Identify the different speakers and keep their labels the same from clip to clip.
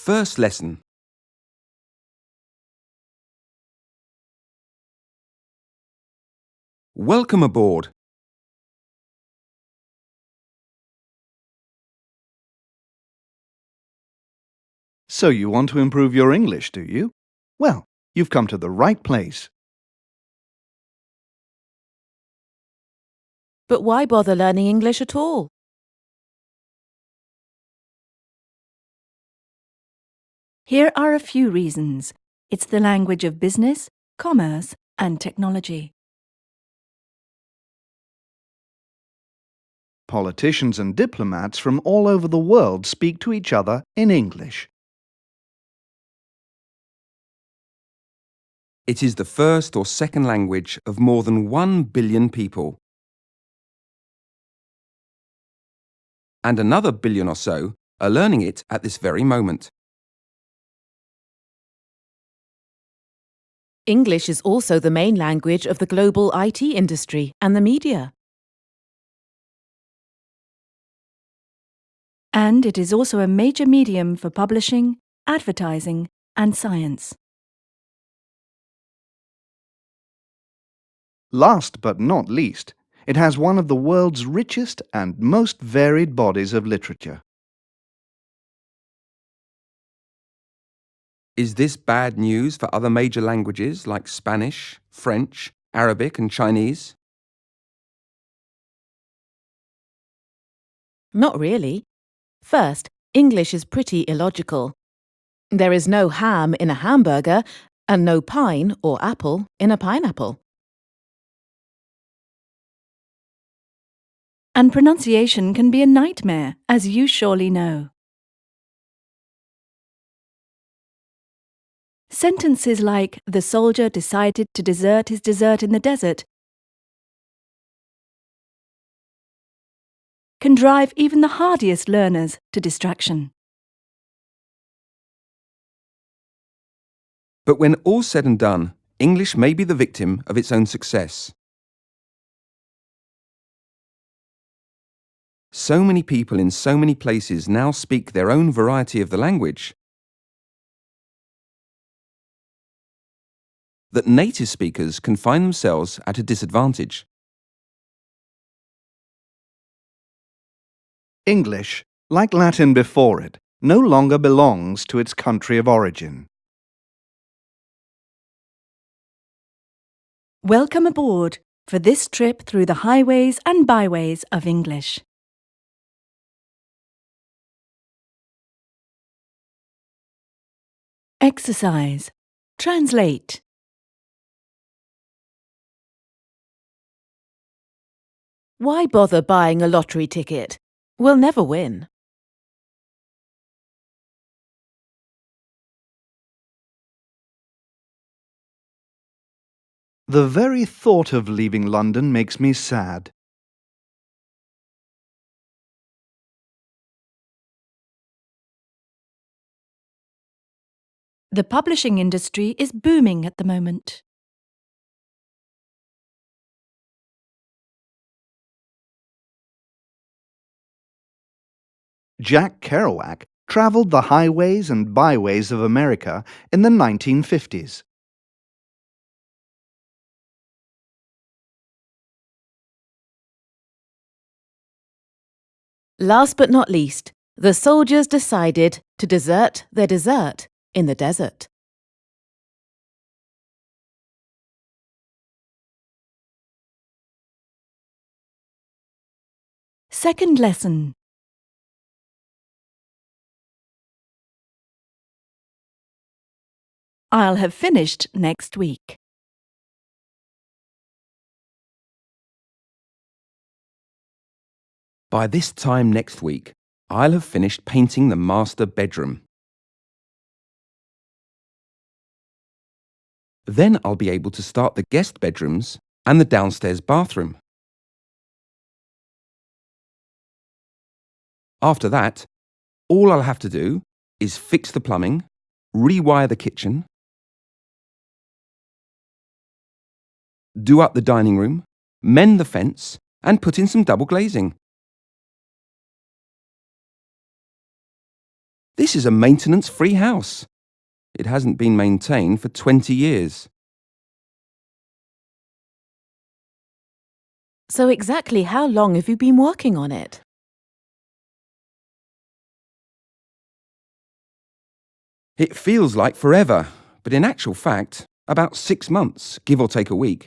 Speaker 1: First lesson. Welcome aboard.
Speaker 2: So you want to improve your English, do you? Well, you've come to the right place.
Speaker 3: But why bother learning English at all?
Speaker 4: Here are a few reasons. It's the language of business, commerce, and technology.
Speaker 2: Politicians and diplomats from all over the world speak to each other in English.
Speaker 1: It is the first or second language of more than 1 billion people. And another billion or so are learning it at this very moment.
Speaker 3: English is also the main language of the global IT industry and the media.
Speaker 4: And it is also a major medium for publishing, advertising, and science.
Speaker 2: Last but not least, it has one of the world's richest and most varied bodies of literature.
Speaker 1: Is this bad news for other major languages like Spanish, French, Arabic and Chinese?
Speaker 3: Not really. First, English is pretty illogical. There is no ham in a hamburger and no pine or apple in a pineapple.
Speaker 4: And pronunciation can be a nightmare, as you surely know. Sentences like, "The soldier decided to desert his dessert in the desert," can drive even the hardiest learners to distraction.
Speaker 1: But when all's said and done, English may be the victim of its own success. So many people in so many places now speak their own variety of the language that native speakers can find themselves at a disadvantage.
Speaker 2: English, like Latin before it, no longer belongs to its country of origin.
Speaker 4: Welcome aboard for this trip through the highways and byways of English. Exercise. Translate.
Speaker 3: Why bother buying a lottery ticket? We'll never win.
Speaker 2: The very thought of leaving London makes me sad.
Speaker 4: The publishing industry is booming at the moment.
Speaker 2: Jack Kerouac traveled the highways and byways of America in the 1950s.
Speaker 3: Last but not least, the soldiers decided to desert their dessert in the desert.
Speaker 4: Second lesson. I'll have finished next week.
Speaker 1: By this time next week, I'll have finished painting the master bedroom. Then I'll be able to start the guest bedrooms and the downstairs bathroom. After that, all I'll have to do is fix the plumbing, rewire the kitchen, do up the dining room, mend the fence, and put in some double glazing. This is a maintenance-free house. It hasn't been maintained for 20 years.
Speaker 3: So exactly how long have you been working on it?
Speaker 1: It feels like forever, but in actual fact, about 6 months, give or take a week.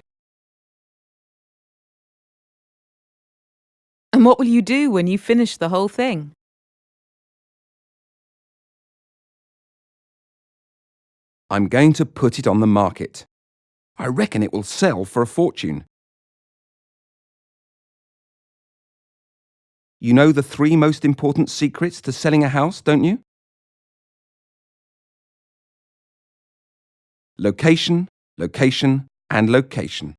Speaker 3: And what will you do when you finish the whole thing?
Speaker 1: I'm going to put it on the market. I reckon it will sell for a fortune. You know the 3 most important secrets to selling a house, don't you? Location, location, and location.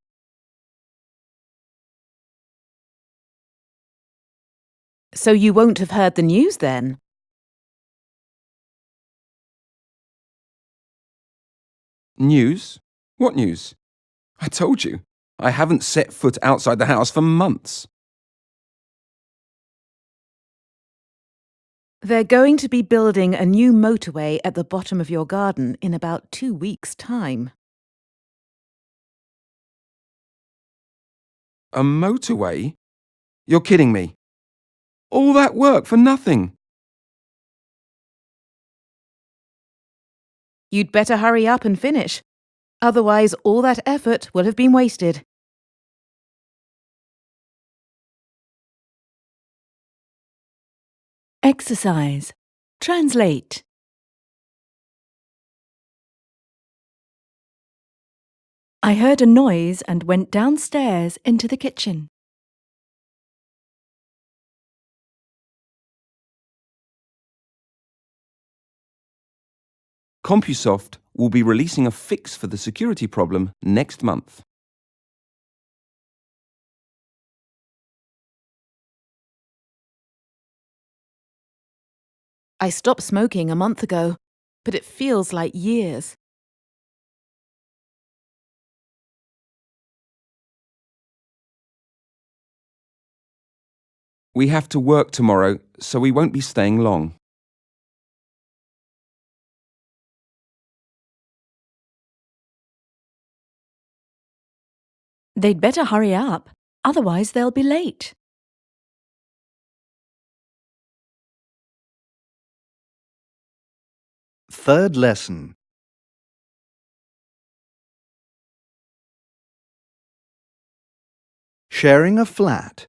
Speaker 3: So you won't have heard the news then?
Speaker 1: News? What news? I told you, I haven't set foot outside the house for months.
Speaker 3: They're going to be building a new motorway at the bottom of your garden in about 2 weeks' time.
Speaker 1: A motorway? You're kidding me. All that work for nothing.
Speaker 3: You'd better hurry up and finish. Otherwise, all that effort will have been wasted.
Speaker 4: Exercise. Translate. I heard a noise and went downstairs into the kitchen.
Speaker 1: CompuSoft will be releasing a fix for the security problem next month.
Speaker 3: I stopped smoking a month ago, but it feels like years.
Speaker 1: We have to work tomorrow, so we won't be staying long.
Speaker 4: They'd better hurry up, otherwise they'll be late.
Speaker 2: Third lesson. Sharing a flat.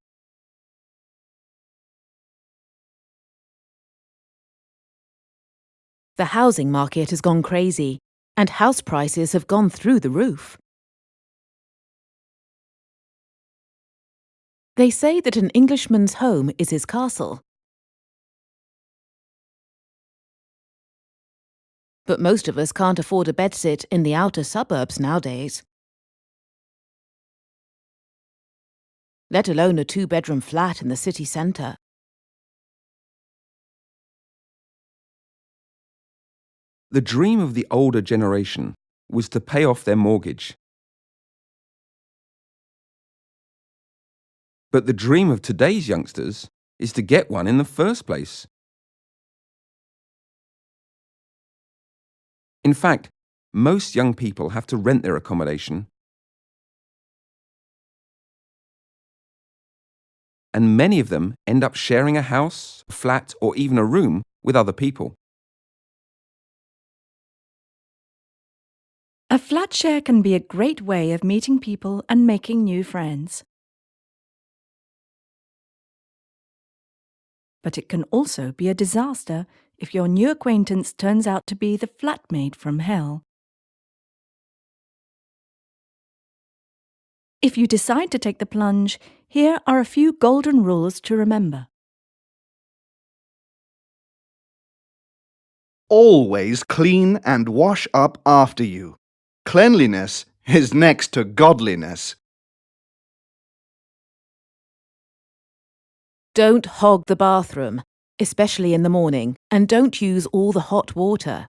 Speaker 3: The housing market has gone crazy, and house prices have gone through the roof. They say that an Englishman's home is his castle. But most of us can't afford a bedsit in the outer suburbs nowadays. Let alone a 2-bedroom flat in the city centre.
Speaker 1: The dream of the older generation was to pay off their mortgage. But the dream of today's youngsters is to get one in the first place. In fact, most young people have to rent their accommodation, and many of them end up sharing a house, a flat, or even a room with other people.
Speaker 4: A flat share can be a great way of meeting people and making new friends. But it can also be a disaster if your new acquaintance turns out to be the flatmate from hell. If you decide to take the plunge, here are a few golden rules to remember.
Speaker 2: Always clean and wash up after you. Cleanliness is next to godliness.
Speaker 3: Don't hog the bathroom, especially in the morning, and don't use all the hot water.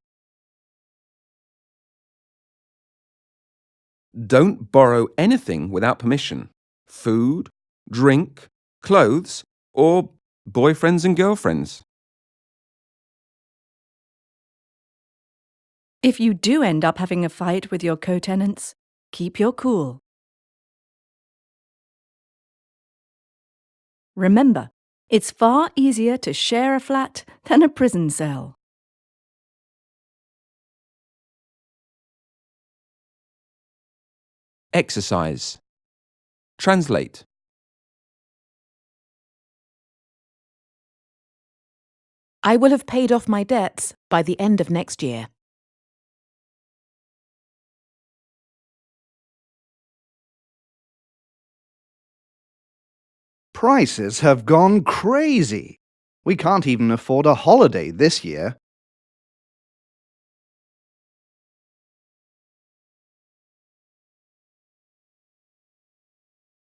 Speaker 1: Don't borrow anything without permission. Food, drink, clothes, or boyfriends and girlfriends.
Speaker 4: If you do end up having a fight with your co-tenants, keep your cool. Remember, it's far easier to share a flat than a prison cell.
Speaker 1: Exercise. Translate.
Speaker 3: I will have paid off my debts by the end of next year.
Speaker 2: Prices have gone crazy. We can't even afford a holiday this year.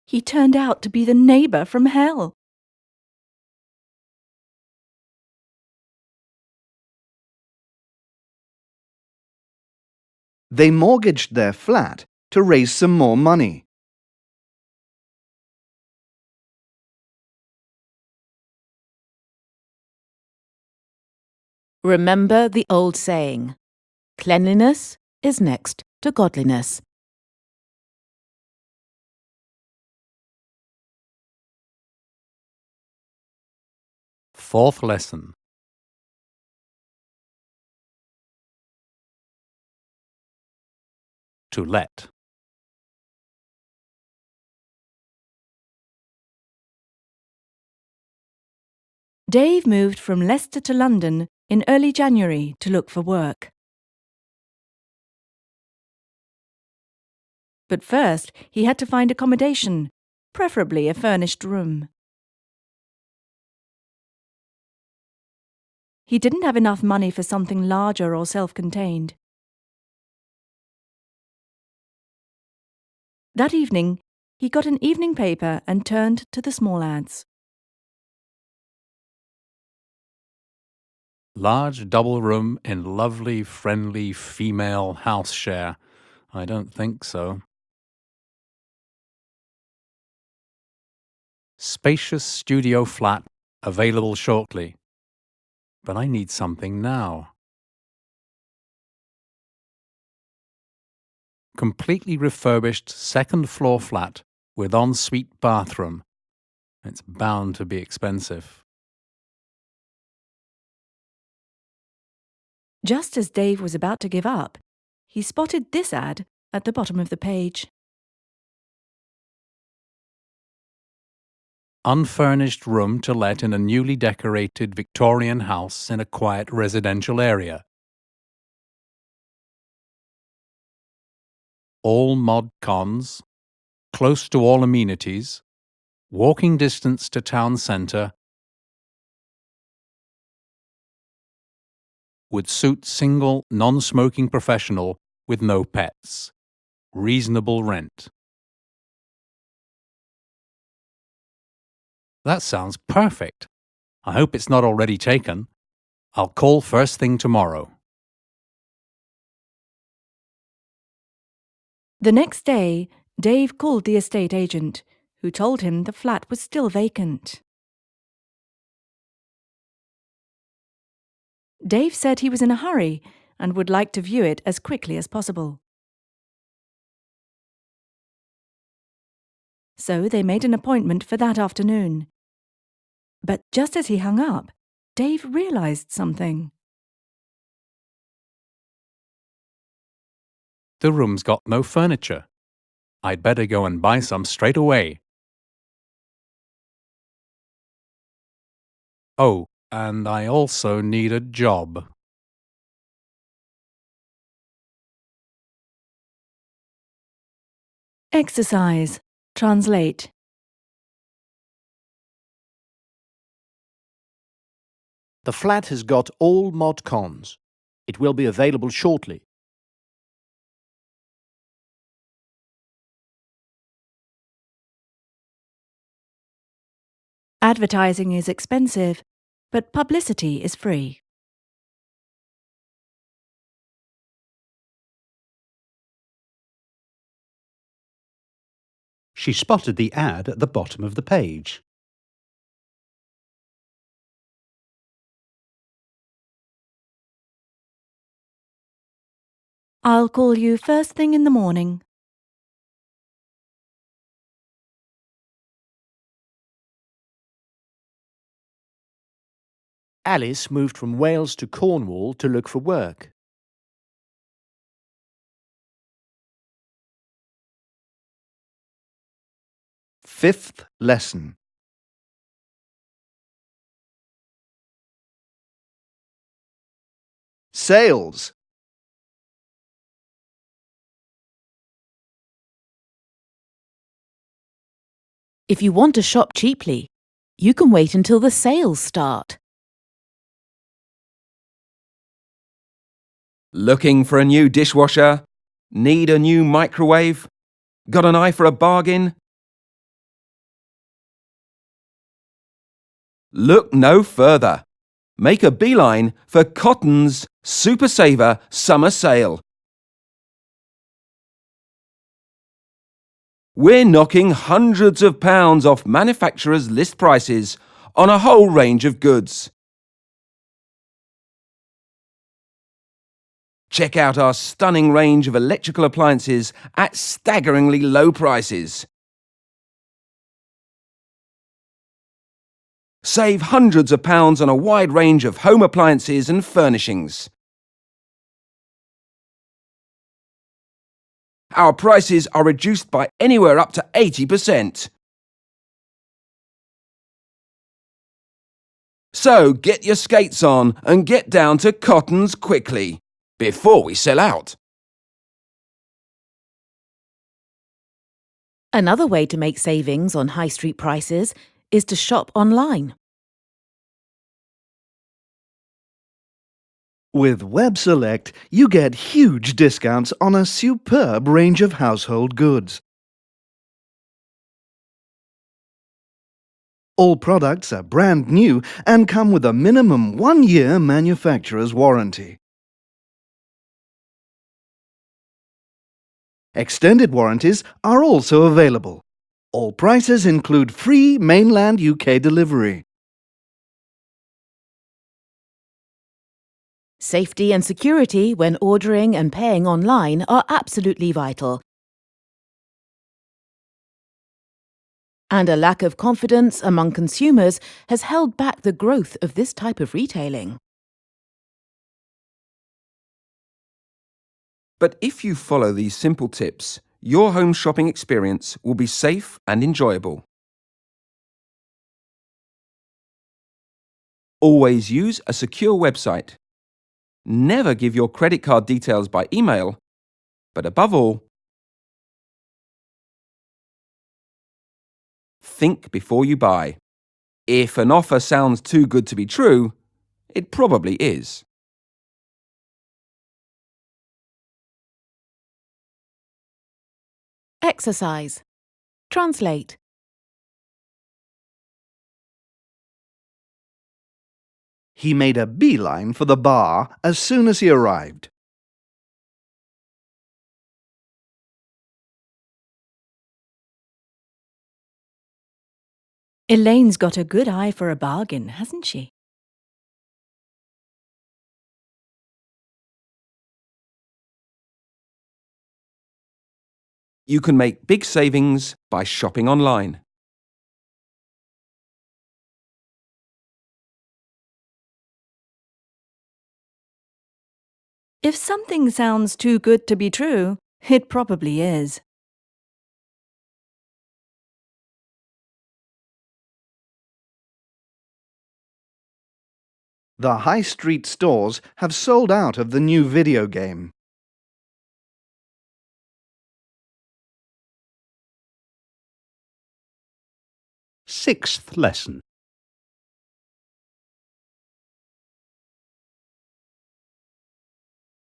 Speaker 4: He turned out to be the neighbour from hell.
Speaker 2: They mortgaged their flat to raise some more money.
Speaker 3: Remember the old saying, cleanliness is next to godliness.
Speaker 5: Fourth lesson. To let.
Speaker 4: Dave moved from Leicester to London in early January to look for work. But first, he had to find accommodation, preferably a furnished room. He didn't have enough money for something larger or self-contained. That evening, he got an evening paper and turned to the small ads.
Speaker 5: Large double room in lovely, friendly female house share. I don't think so. Spacious studio flat available shortly. But I need something now. Completely refurbished second floor flat with ensuite bathroom. It's bound to be expensive.
Speaker 4: Just as Dave was about to give up, he spotted this ad at the bottom of the page.
Speaker 5: Unfurnished room to let in a newly decorated Victorian house in a quiet residential area. All mod cons, close to all amenities, walking distance to town centre, would suit single, non-smoking professional with no pets. Reasonable rent. That sounds perfect. I hope it's not already taken. I'll call first thing tomorrow.
Speaker 4: The next day, Dave called the estate agent, who told him the flat was still vacant. Dave said he was in a hurry and would like to view it as quickly as possible. So they made an appointment for that afternoon. But just as he hung up, Dave realized something.
Speaker 5: The room's got no furniture. I'd better go and buy some straight away. Oh, and I also need a job.
Speaker 4: Exercise. Translate.
Speaker 6: The flat has got all mod cons. It will be available shortly.
Speaker 4: Advertising is expensive, but publicity is free.
Speaker 7: She spotted the ad at the bottom of the page.
Speaker 4: I'll call you first thing in the morning.
Speaker 6: Alice moved from Wales to Cornwall to look for work.
Speaker 2: Fifth lesson. Sales.
Speaker 3: If you want to shop cheaply, you can wait until the sales start.
Speaker 1: Looking for a new dishwasher? Need a new microwave? Got an eye for a bargain? Look no further. Make a beeline for Cotton's Super Saver Summer Sale. We're knocking hundreds of pounds off manufacturers' list prices on a whole range of goods. Check out our stunning range of electrical appliances at staggeringly low prices. Save hundreds of pounds on a wide range of home appliances and furnishings. Our prices are reduced by anywhere up to 80%. So get your skates on and get down to Cotton's quickly, before we sell out.
Speaker 3: Another way to make savings on high street prices is to shop online.
Speaker 2: With Web Select, you get huge discounts on a superb range of household goods. All products are brand new and come with a minimum 1-year manufacturer's warranty. Extended warranties are also available. All prices include free mainland UK delivery.
Speaker 3: Safety and security when ordering and paying online are absolutely vital. And a lack of confidence among consumers has held back the growth of this type of retailing.
Speaker 1: But if you follow these simple tips, your home shopping experience will be safe and enjoyable. Always use a secure website. Never give your credit card details by email, but above all, think before you buy. If an offer sounds too good to be true, it probably is.
Speaker 3: Exercise. Translate.
Speaker 2: He made a beeline for the bar as soon as he arrived.
Speaker 4: Elaine's got a good eye for a bargain, hasn't she?
Speaker 1: You can make big savings by shopping online.
Speaker 4: If something sounds too good to be true, it probably is.
Speaker 2: The high street stores have sold out of the new video game.
Speaker 7: Sixth lesson.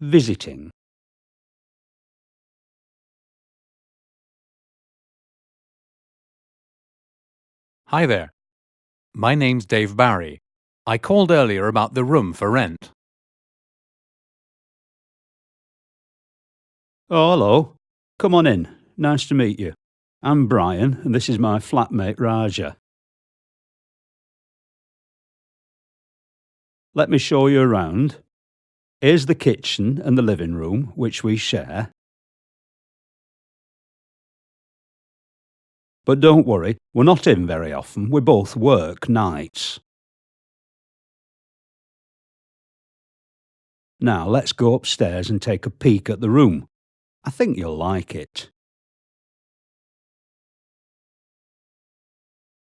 Speaker 7: Visiting.
Speaker 5: Hi there. My name's Dave Barry. I called earlier about the room for rent.
Speaker 7: Oh, hello. Come on in. Nice to meet you. I'm Brian, and this is my flatmate Raja. Let me show you around. Here's the kitchen and the living room, which we share. But don't worry, we're not in very often. We both work nights. Now let's go upstairs and take a peek at the room. I think you'll like it.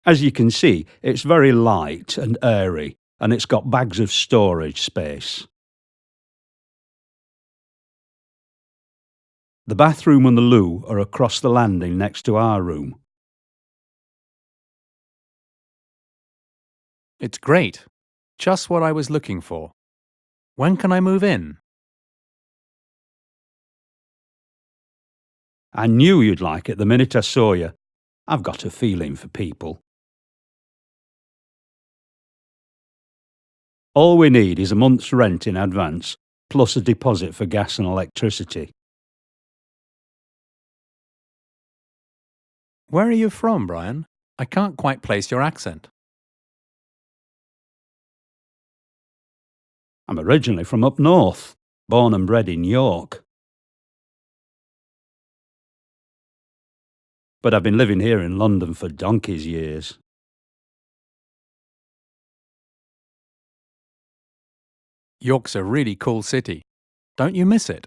Speaker 7: As you can see, it's very light and airy, and it's got bags of storage space. The bathroom and the loo are across the landing next to our room.
Speaker 5: It's great. Just what I was looking for. When can I move in?
Speaker 7: I knew you'd like it the minute I saw you. I've got a feeling for people. All we need is a month's rent in advance, plus a deposit for gas and electricity.
Speaker 5: Where are you from, Brian? I can't quite place your accent.
Speaker 7: I'm originally from up north, born and bred in York. But I've been living here in London for donkey's years.
Speaker 5: York's a really cool city. Don't you miss it?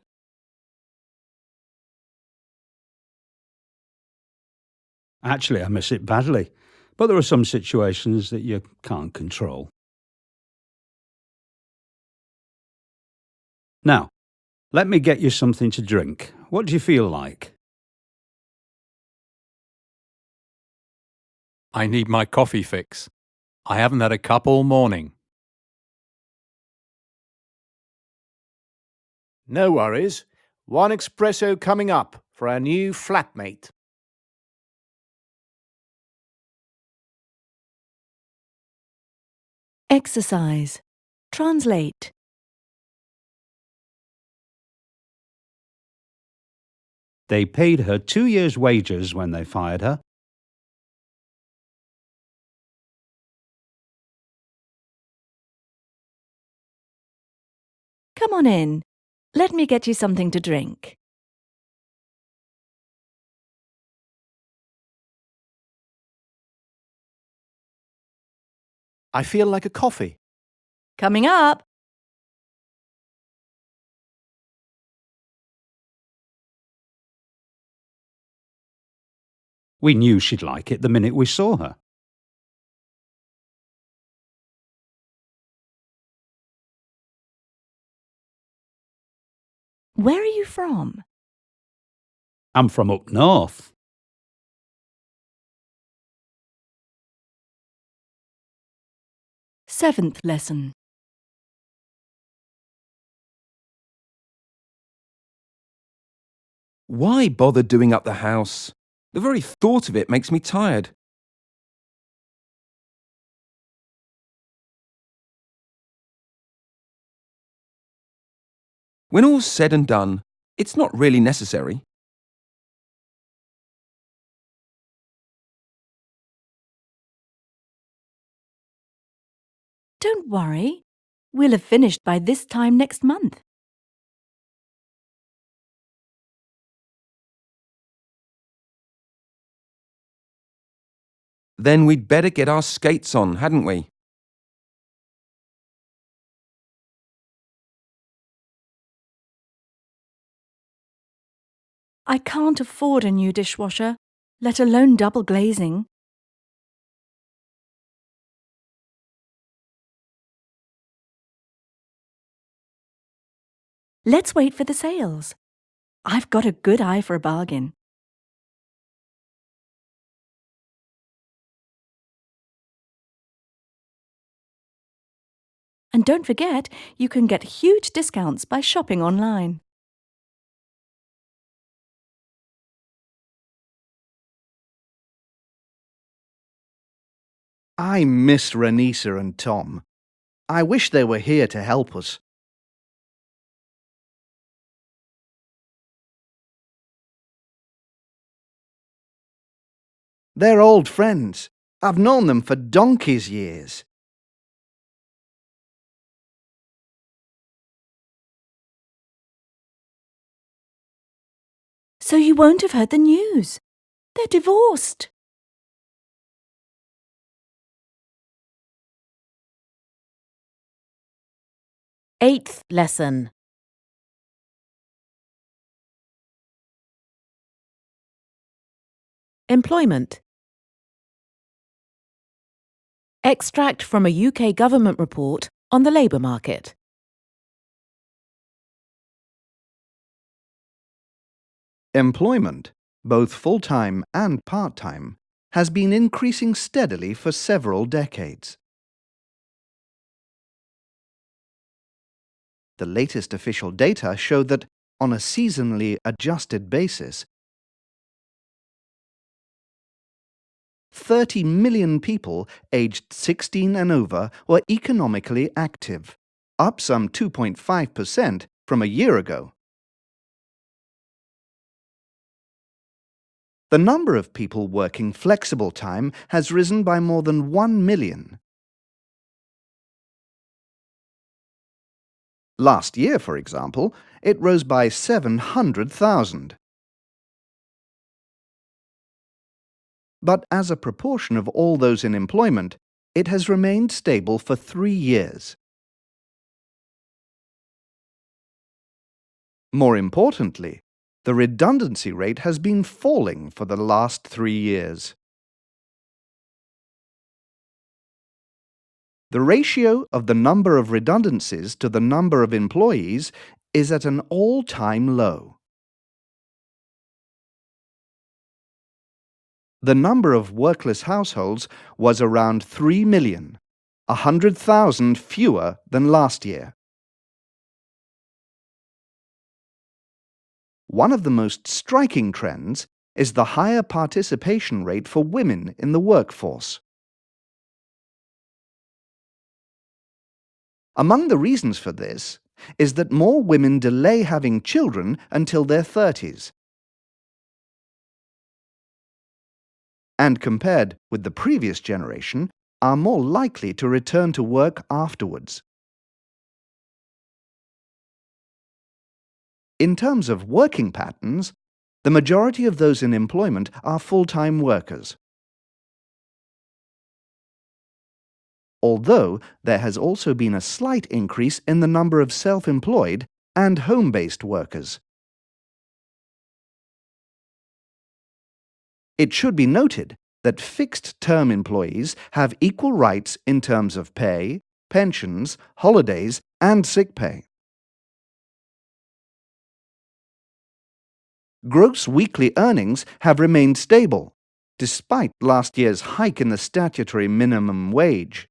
Speaker 7: Actually, I miss it badly, but there are some situations that you can't control. Now, let me get you something to drink. What do you feel like?
Speaker 5: I need my coffee fix. I haven't had a cup all morning.
Speaker 6: No worries. One espresso coming up for our new flatmate.
Speaker 4: Exercise. Translate.
Speaker 7: They paid her 2 years' wages when they fired her.
Speaker 4: Come on in. Let me get you something to drink.
Speaker 6: I feel like a coffee.
Speaker 4: Coming up.
Speaker 7: We knew she'd like it the minute we saw her.
Speaker 4: Where are you from?
Speaker 7: I'm from up north.
Speaker 4: Seventh lesson.
Speaker 1: Why bother doing up the house? The very thought of it makes me tired. When all's said and done, it's not really necessary.
Speaker 4: Don't worry. We'll have finished by this time next month.
Speaker 1: Then we'd better get our skates on, hadn't we?
Speaker 4: I can't afford a new dishwasher, let alone double glazing. Let's wait for the sales. I've got a good eye for a bargain. And don't forget, you can get huge discounts by shopping online.
Speaker 2: I miss Renisa and Tom. I wish they were here to help us. They're old friends. I've known them for donkey's years.
Speaker 4: So you won't have heard the news. They're divorced.
Speaker 3: Eighth lesson. Employment. Extract from a UK government report on the labour market.
Speaker 2: Employment, both full-time and part-time, has been increasing steadily for several decades. The latest official data show that, on a seasonally adjusted basis, 30 million people aged 16 and over were economically active, up some 2.5% from a year ago. The number of people working flexible time has risen by more than 1 million. Last year, for example, it rose by 700,000. But as a proportion of all those in employment, it has remained stable for 3 years. More importantly, the redundancy rate has been falling for the last 3 years. The ratio of the number of redundancies to the number of employees is at an all-time low. The number of workless households was around 3 million, 100,000 fewer than last year. One of the most striking trends is the higher participation rate for women in the workforce. Among the reasons for this is that more women delay having children until their 30s. And compared with the previous generation, are more likely to return to work afterwards. In terms of working patterns, the majority of those in employment are full-time workers. Although there has also been a slight increase in the number of self-employed and home-based workers. It should be noted that fixed-term employees have equal rights in terms of pay, pensions, holidays, and sick pay. Gross weekly earnings have remained stable, despite last year's hike in the statutory minimum wage.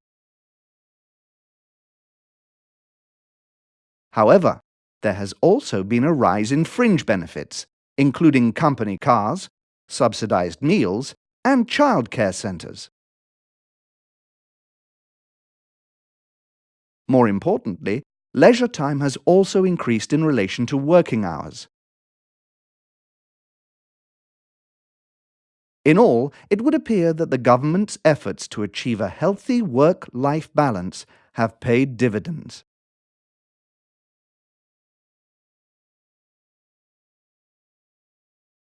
Speaker 2: However, there has also been a rise in fringe benefits, including company cars, subsidized meals, and childcare centres. More importantly, leisure time has also increased in relation to working hours. In all, it would appear that the government's efforts to achieve a healthy work-life balance have paid dividends.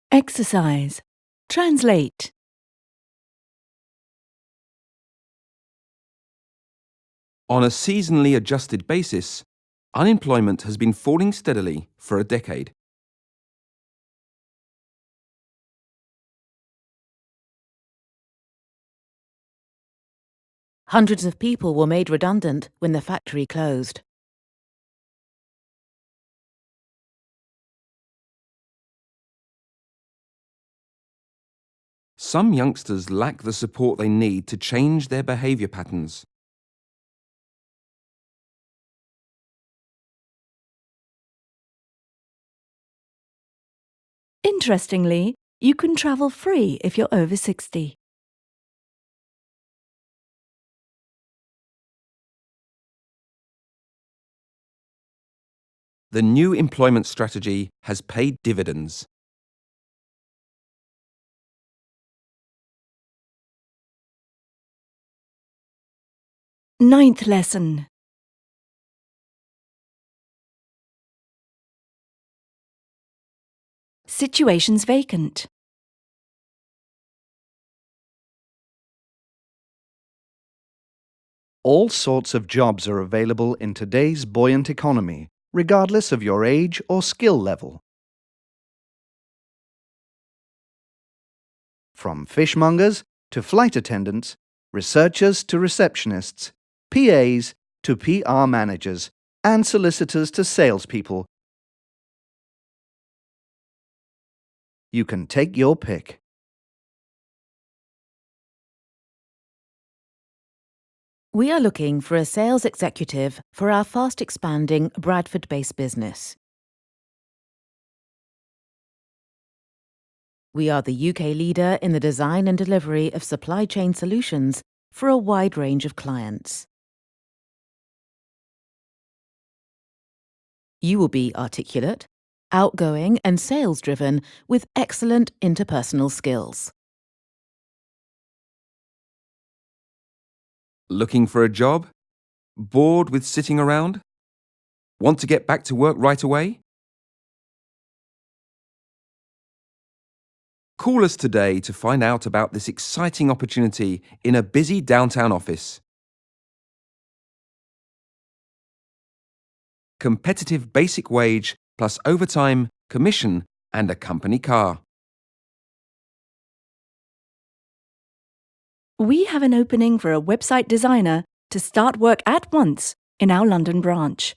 Speaker 4: Exercise. Translate.
Speaker 1: On a seasonally adjusted basis, unemployment has been falling steadily for a decade.
Speaker 3: Hundreds of people were made redundant when the factory closed.
Speaker 1: Some youngsters lack the support they need to change their behaviour patterns.
Speaker 4: Interestingly, you can travel free if you're over 60.
Speaker 1: The new employment strategy has paid dividends.
Speaker 4: Ninth lesson. Situations vacant.
Speaker 2: All sorts of jobs are available in today's buoyant economy, regardless of your age or skill level. From fishmongers to flight attendants, researchers to receptionists, PAs to PR managers, and solicitors to salespeople. You can take your pick.
Speaker 3: We are looking for a sales executive for our fast-expanding Bradford-based business. We are the UK leader in the design and delivery of supply chain solutions for a wide range of clients. You will be articulate, outgoing and sales-driven with excellent interpersonal skills.
Speaker 1: Looking for a job? Bored with sitting around? Want to get back to work right away? Call us today to find out about this exciting opportunity in a busy downtown office. Competitive basic wage plus overtime, commission and a company car.
Speaker 4: We have an opening for a website designer to start work at once in our London branch.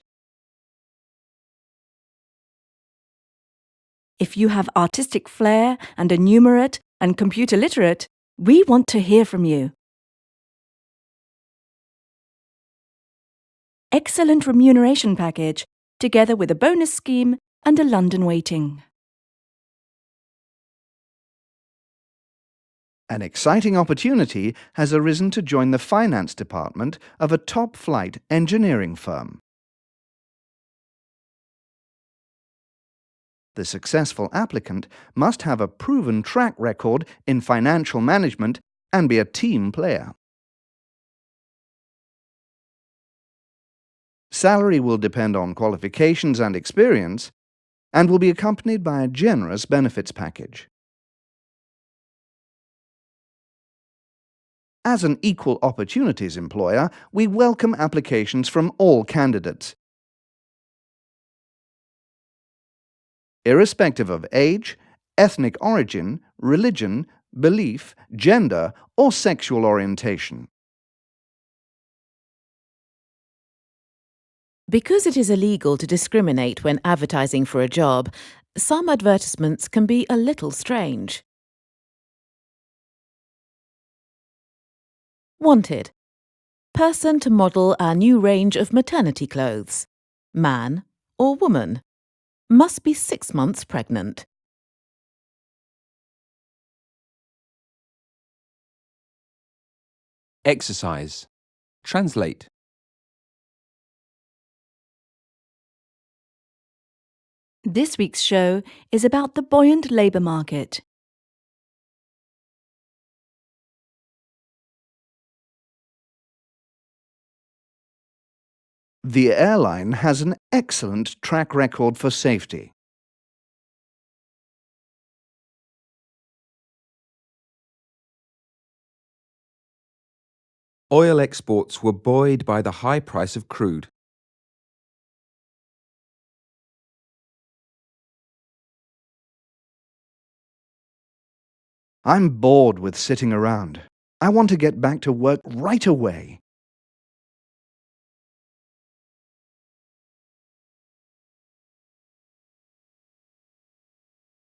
Speaker 4: If you have artistic flair and are numerate and computer literate, we want to hear from you. Excellent remuneration package, together with a bonus scheme and a London waiting.
Speaker 2: An exciting opportunity has arisen to join the finance department of a top-flight engineering firm. The successful applicant must have a proven track record in financial management and be a team player. Salary will depend on qualifications and experience and will be accompanied by a generous benefits package. As an equal opportunities employer, we welcome applications from all candidates, irrespective of age, ethnic origin, religion, belief, gender, or sexual orientation.
Speaker 3: Because it is illegal to discriminate when advertising for a job, some advertisements can be a little strange. Wanted. Person to model our new range of maternity clothes. Man or woman. Must be 6 months pregnant.
Speaker 1: Exercise. Translate.
Speaker 4: This week's show is about the buoyant labour market.
Speaker 2: The airline has an excellent track record for safety.
Speaker 1: Oil exports were buoyed by the high price of crude.
Speaker 2: I'm bored with sitting around. I want to get back to work right away.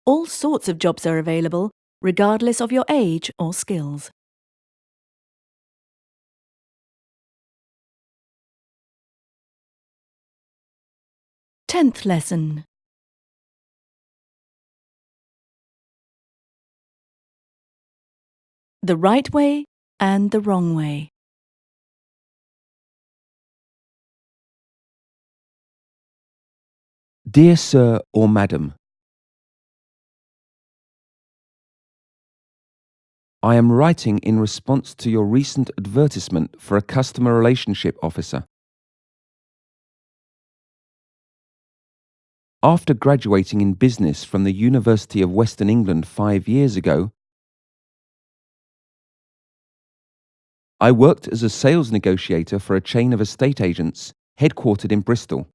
Speaker 4: All sorts of jobs are available, regardless of your age or skills. Tenth lesson. The right way and the wrong way.
Speaker 1: Dear Sir or Madam, I am writing in response to your recent advertisement for a customer relationship officer. After graduating in business from the University of Western England 5 years ago, I worked as a sales negotiator for a chain of estate agents headquartered in Bristol.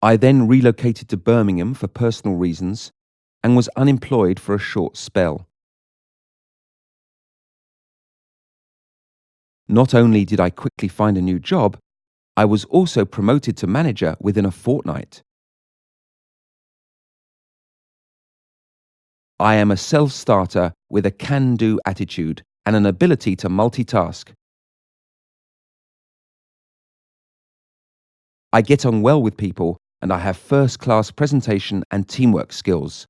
Speaker 1: I then relocated to Birmingham for personal reasons and was unemployed for a short spell. Not only did I quickly find a new job, I was also promoted to manager within a fortnight. I am a self-starter with a can-do attitude and an ability to multitask. I get on well with people and I have first-class presentation and teamwork skills.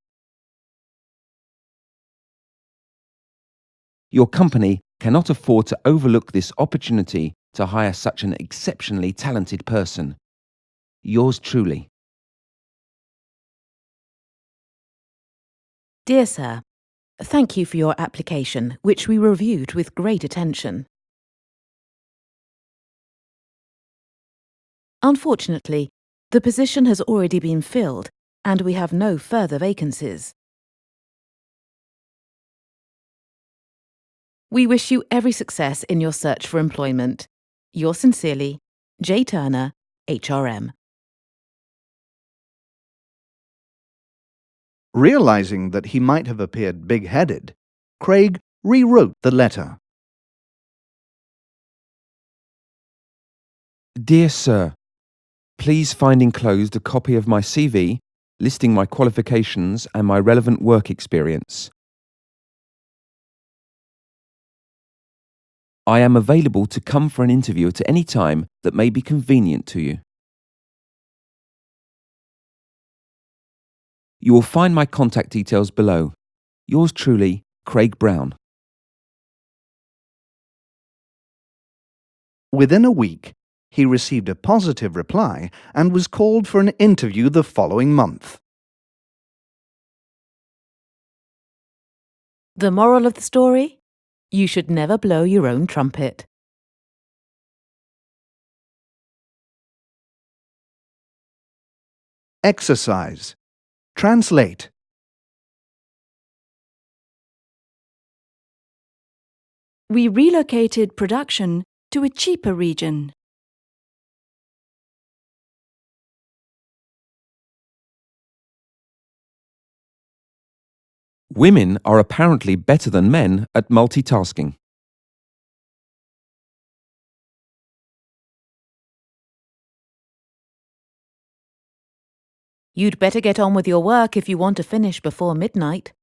Speaker 1: Your company cannot afford to overlook this opportunity to hire such an exceptionally talented person. Yours truly.
Speaker 3: Dear Sir, thank you for your application, which we reviewed with great attention. Unfortunately, the position has already been filled and we have no further vacancies. We wish you every success in your search for employment. Yours sincerely, J. Turner, HRM.
Speaker 2: Realizing that he might have appeared big-headed, Craig rewrote the letter.
Speaker 1: Dear Sir, please find enclosed a copy of my CV listing my qualifications and my relevant work experience. I am available to come for an interview at any time that may be convenient to you. You will find my contact details below. Yours truly, Craig Brown.
Speaker 2: Within a week, he received a positive reply and was called for an interview the following month.
Speaker 3: The moral of the story? You should never blow your own trumpet.
Speaker 2: Exercise. Translate.
Speaker 4: We relocated production to a cheaper region.
Speaker 1: Women are apparently better than men at multitasking.
Speaker 3: You'd better get on with your work if you want to finish before midnight.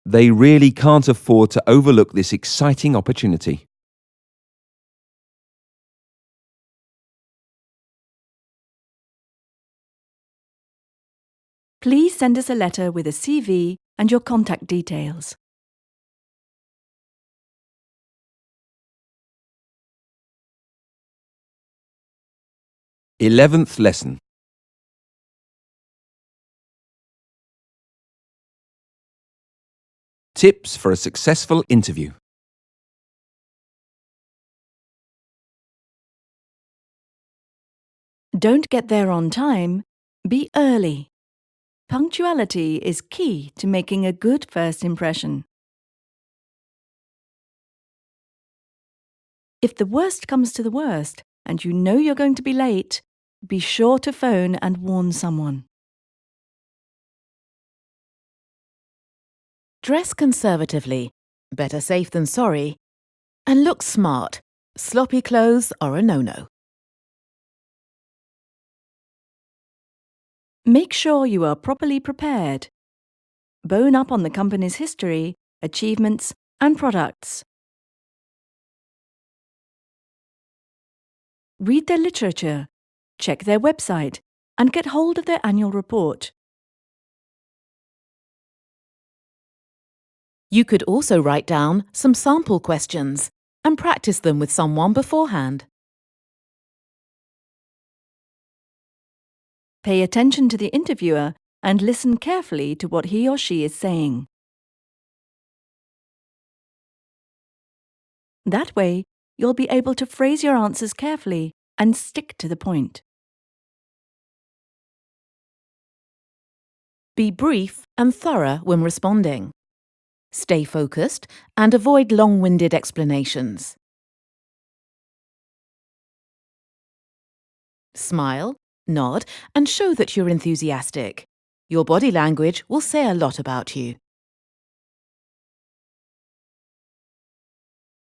Speaker 1: They really can't afford to overlook this exciting opportunity.
Speaker 4: Please send us a letter with a CV and your contact details.
Speaker 1: th lesson. Tips for a successful interview.
Speaker 4: Don't get there on time, be early. Punctuality is key to making a good first impression. If the worst comes to the worst and you know you're going to be late, be sure to phone and warn someone.
Speaker 3: Dress conservatively, better safe than sorry, and look smart. Sloppy clothes are a no-no.
Speaker 4: Make sure you are properly prepared. Bone up on the company's history, achievements, and products. Read their literature, check their website, and get hold of their annual report.
Speaker 3: You could also write down some sample questions and practice them with someone beforehand.
Speaker 4: Pay attention to the interviewer and listen carefully to what he or she is saying. That way, you'll be able to phrase your answers carefully and stick to the point.
Speaker 3: Be brief and thorough when responding. Stay focused and avoid long-winded explanations. Smile, nod, and show that you're enthusiastic. Your body language will say a lot about you.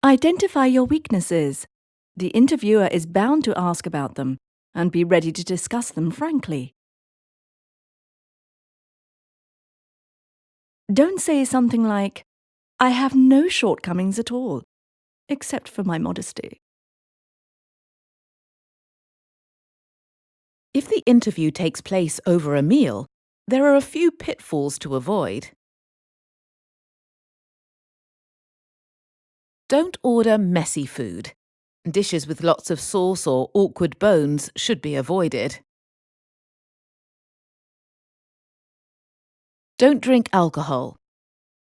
Speaker 4: Identify your weaknesses. The interviewer is bound to ask about them, and be ready to discuss them frankly. Don't say something like, "I have no shortcomings at all, except for my modesty."
Speaker 3: If the interview takes place over a meal, there are a few pitfalls to avoid. Don't order messy food. Dishes with lots of sauce or awkward bones should be avoided. Don't drink alcohol.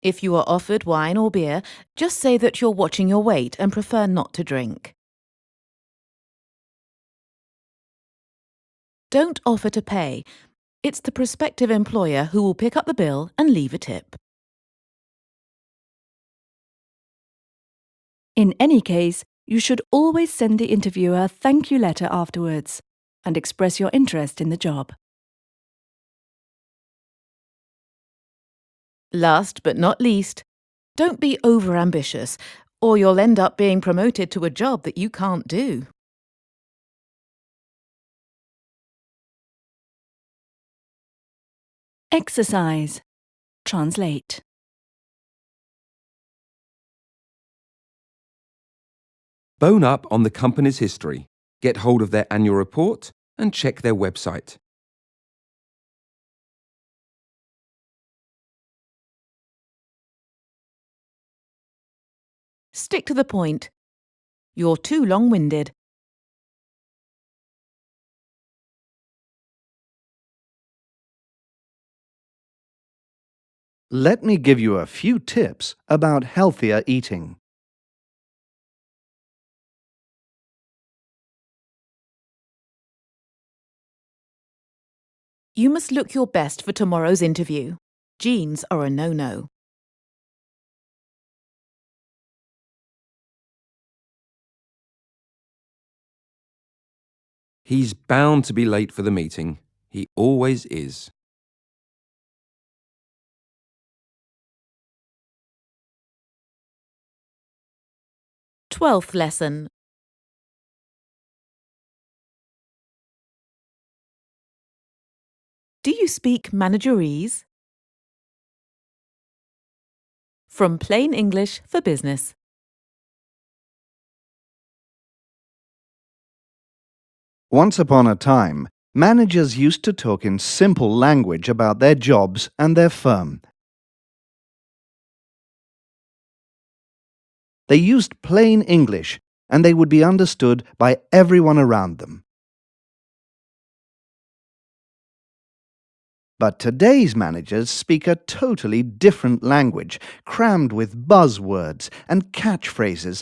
Speaker 3: If you are offered wine or beer, just say that you're watching your weight and prefer not to drink. Don't offer to pay. It's the prospective employer who will pick up the bill and leave a tip.
Speaker 4: In any case, you should always send the interviewer a thank you letter afterwards and express your interest in the job.
Speaker 3: Last but not least, don't be overambitious, or you'll end up being promoted to a job that you can't do.
Speaker 4: Exercise. Translate.
Speaker 1: Bone up on the company's history, get hold of their annual report, and check their website.
Speaker 3: Stick to the point. You're too long-winded.
Speaker 2: Let me give you a few tips about healthier eating.
Speaker 3: You must look your best for tomorrow's interview. Jeans are a no-no.
Speaker 1: He's bound to be late for the meeting. He always is.
Speaker 3: Twelfth lesson. Do you speak Managerese? From Plain English for Business.
Speaker 2: Once upon a time, managers used to talk in simple language about their jobs and their firm. They used plain English, and they would be understood by everyone around them. But today's managers speak a totally different language, crammed with buzzwords and catchphrases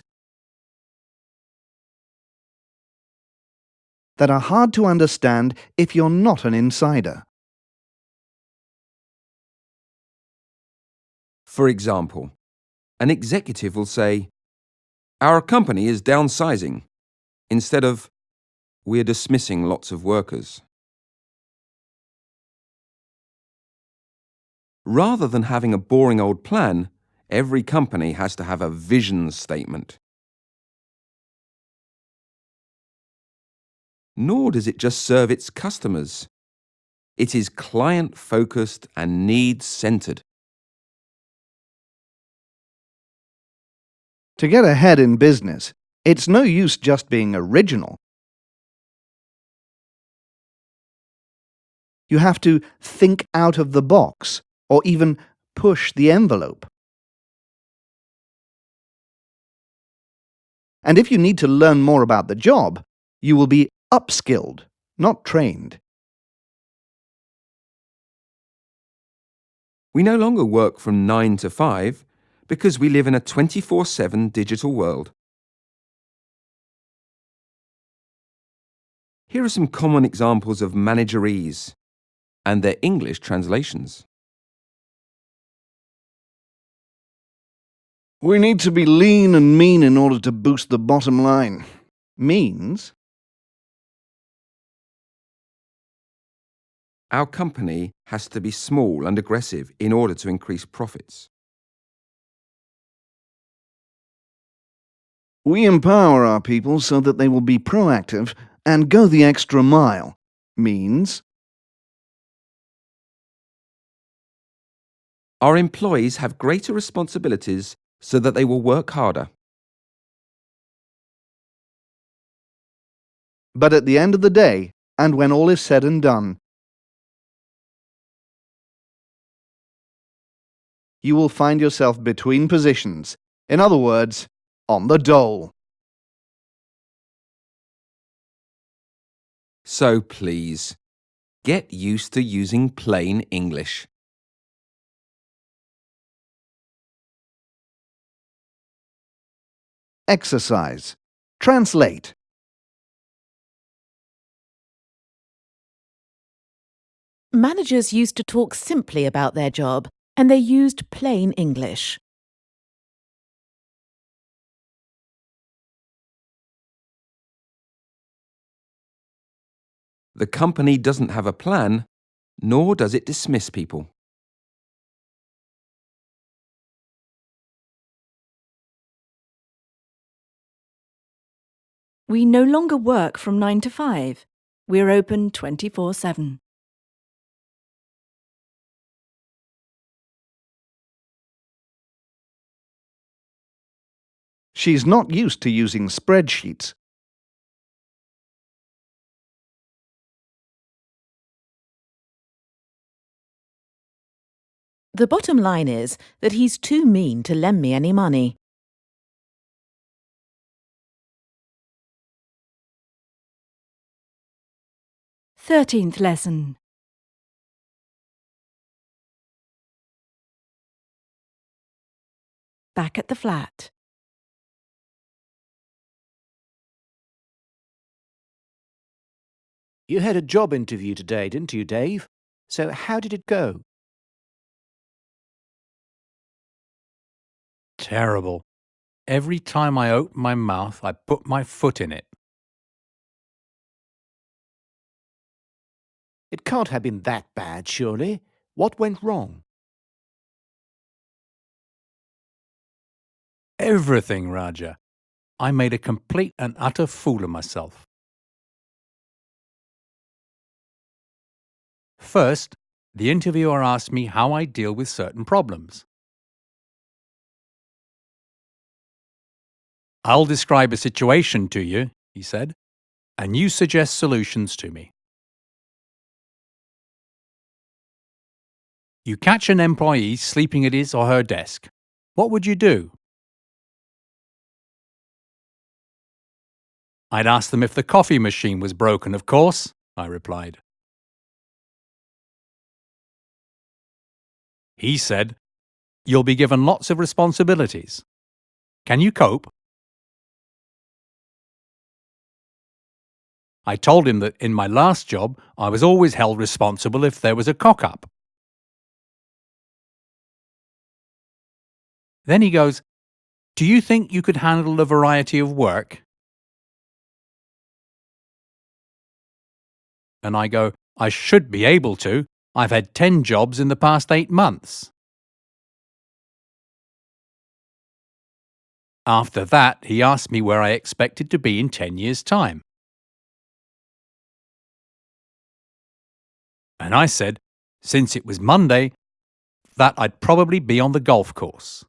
Speaker 2: that are hard to understand if you're not an insider.
Speaker 1: For example, an executive will say, "Our company is downsizing," instead of, "We're dismissing lots of workers." Rather than having a boring old plan, every company has to have a vision statement. Nor does it just serve its customers. It is client-focused and needs-centered.
Speaker 2: To get ahead in business, it's no use just being original. You have to think out of the box, or even push the envelope. And if you need to learn more about the job, you will be upskilled, not trained.
Speaker 1: We no longer work from 9 to 5 because we live in a 24/7 digital world. Here are some common examples of managerees and their English translations.
Speaker 2: We need to be lean and mean in order to boost the bottom line. Means
Speaker 1: Our company has to be small and aggressive in order to increase profits.
Speaker 2: we empower our people so that they will be proactive and go the extra mile. Means
Speaker 1: Our employees have greater responsibilities so that they will work harder.
Speaker 2: but at the end of the day, and when all is said and done, you will find yourself between positions. In other words, on the dole.
Speaker 1: So please, get used to using plain English.
Speaker 2: Exercise. Translate.
Speaker 3: Managers used to talk simply about their job, and they used plain English.
Speaker 1: The company doesn't have a plan, nor does it dismiss people.
Speaker 4: We no longer work from 9 to 5. We're open 24/7.
Speaker 2: She's not used to using spreadsheets.
Speaker 3: The bottom line is that he's too mean to lend me any money.
Speaker 4: Thirteenth lesson. Back at the flat.
Speaker 6: You had a job interview today, didn't you, Dave? So how did it go?
Speaker 5: Terrible. Every time I open my mouth, I put my foot in it.
Speaker 6: It can't have been that bad, surely. What went wrong?
Speaker 5: Everything, Raja. I made a complete and utter fool of myself. First, the interviewer asked me how I deal with certain problems. I'll describe a situation to you, he said, and you suggest solutions to me. You catch an employee sleeping at his or her desk. What would you do? I'd ask them if the coffee machine was broken, of course, I replied. He said, "You'll be given lots of responsibilities. Can you cope?" I told him that in my last job, I was always held responsible if there was a cock-up. Then he goes, "Do you think you could handle a variety of work?" And I go, "I should be able to. I've had 10 jobs in the past 8 months." After that, he asked me where I expected to be in 10 years' time. And I said, since it was Monday, that I'd probably be on the golf course.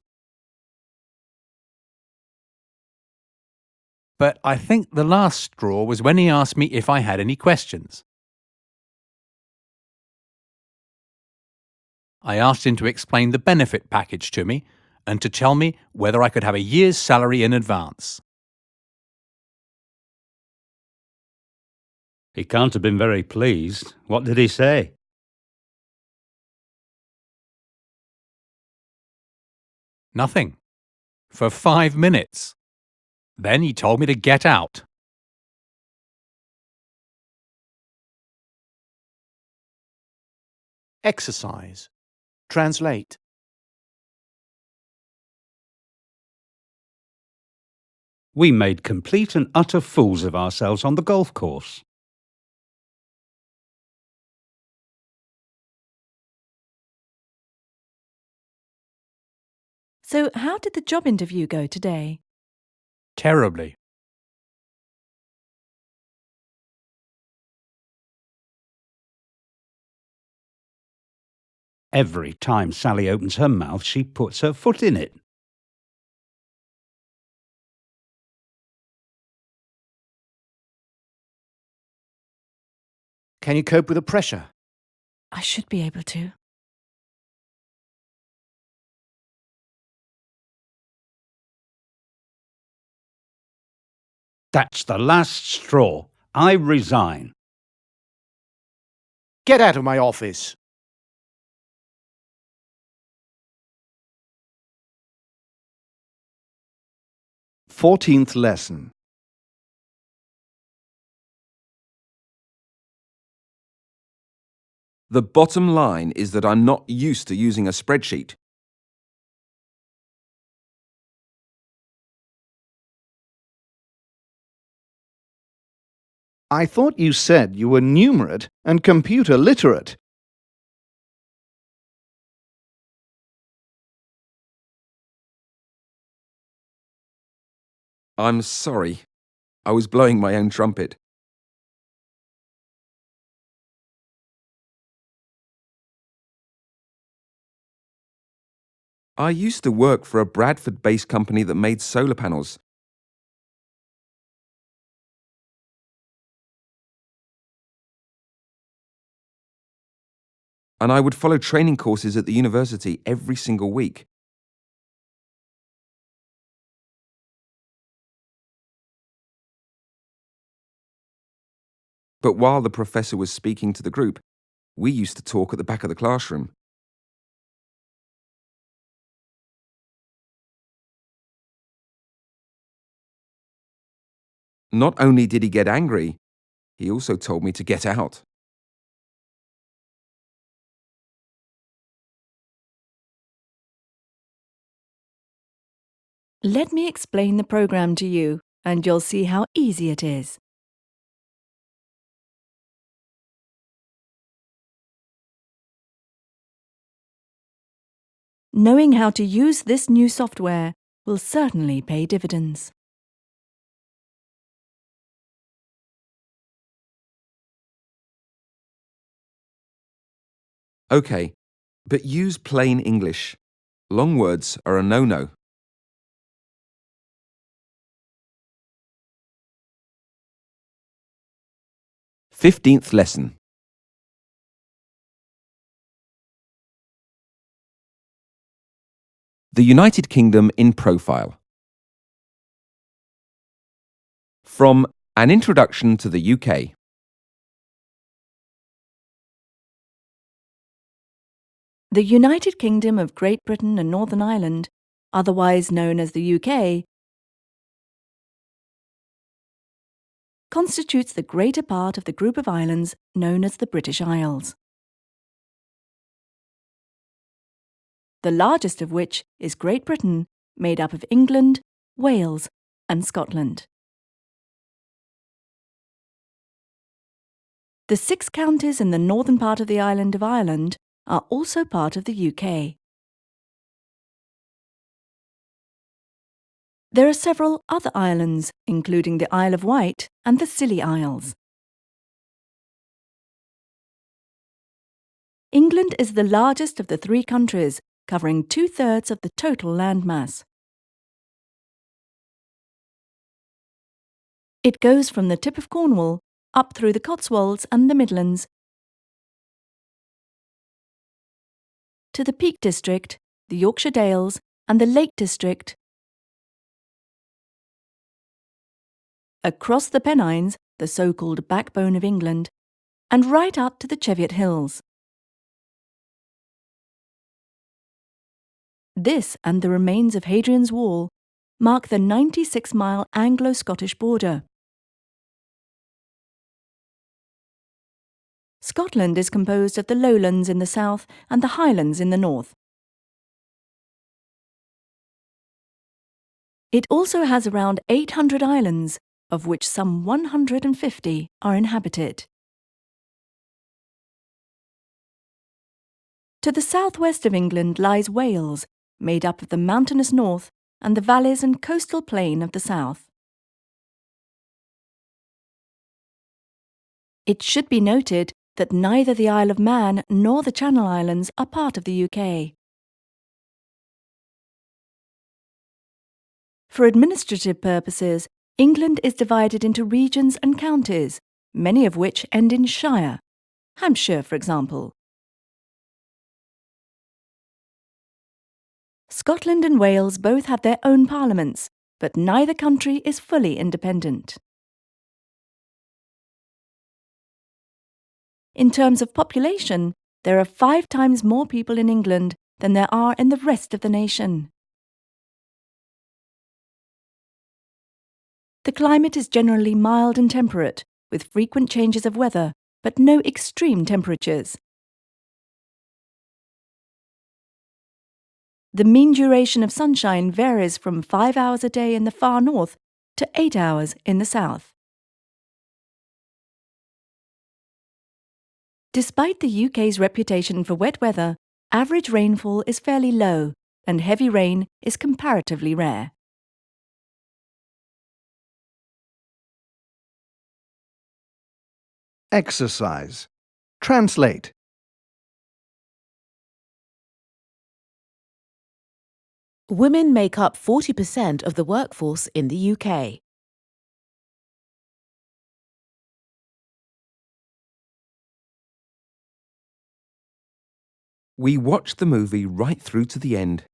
Speaker 5: But I think the last straw was when he asked me if I had any questions. I asked him to explain the benefit package to me and to tell me whether I could have a year's salary in advance.
Speaker 7: He can't have been very pleased. What did he say?
Speaker 5: Nothing. For 5 minutes. Then he told me to get out.
Speaker 6: Exercise. Translate.
Speaker 7: We made complete and utter fools of ourselves on the golf course.
Speaker 4: So, how did the job interview go today?
Speaker 5: Terribly.
Speaker 7: Every time Sally opens her mouth, she puts her foot in it.
Speaker 6: Can you cope with the pressure?
Speaker 4: I should be able to.
Speaker 7: That's the last straw. I resign.
Speaker 6: Get out of my office.
Speaker 2: Fourteenth lesson.
Speaker 1: The bottom line is that I'm not used to using a spreadsheet.
Speaker 2: I thought you said you were numerate and computer literate.
Speaker 1: I'm sorry. I was blowing my own trumpet. I used to work for a Bradford-based company that made solar panels. And I would follow training courses at the university every single week. But while the professor was speaking to the group, we used to talk at the back of the classroom. Not only did he get angry, he also told me to get out.
Speaker 4: Let me explain the program to you, and you'll see how easy it is. Knowing how to use this new software will certainly pay dividends.
Speaker 1: Okay, but use plain English. Long words are a no-no. 15th lesson. The United Kingdom in profile. From An Introduction to the UK.
Speaker 4: The United Kingdom of Great Britain and Northern Ireland, otherwise known as the UK, constitutes the greater part of the group of islands known as the British Isles, the largest of which is Great Britain, made up of England, Wales, and Scotland. The 6 counties in the northern part of the island of Ireland are also part of the UK. There are several other islands, including the Isle of Wight and the Scilly Isles. England is the largest of the 3 countries, covering 2/3 of the total landmass. It goes from the tip of Cornwall up through the Cotswolds and the Midlands to the Peak District, the Yorkshire Dales, and the Lake District, across the Pennines, the so-called backbone of England, and right up to the Cheviot Hills. This and the remains of Hadrian's Wall mark the 96-mile Anglo-Scottish border. Scotland is composed of the lowlands in the south and the highlands in the north. It also has around 800 islands, of which some 150 are inhabited. To the southwest of England lies Wales, made up of the mountainous north and the valleys and coastal plain of the south. It should be noted that neither the Isle of Man nor the Channel Islands are part of the UK. For administrative purposes, England is divided into regions and counties, many of which end in shire. Hampshire, for example. Scotland and Wales both have their own parliaments, but neither country is fully independent. In terms of population, there are 5 times more people in England than there are in the rest of the nation. The climate is generally mild and temperate, with frequent changes of weather, but no extreme temperatures. The mean duration of sunshine varies from 5 hours a day in the far north to 8 hours in the south. Despite the UK's reputation for wet weather, average rainfall is fairly low and heavy rain is comparatively rare.
Speaker 2: Exercise. Translate.
Speaker 3: Women make up 40% of the workforce in the UK.
Speaker 1: We watched the movie right through to the end.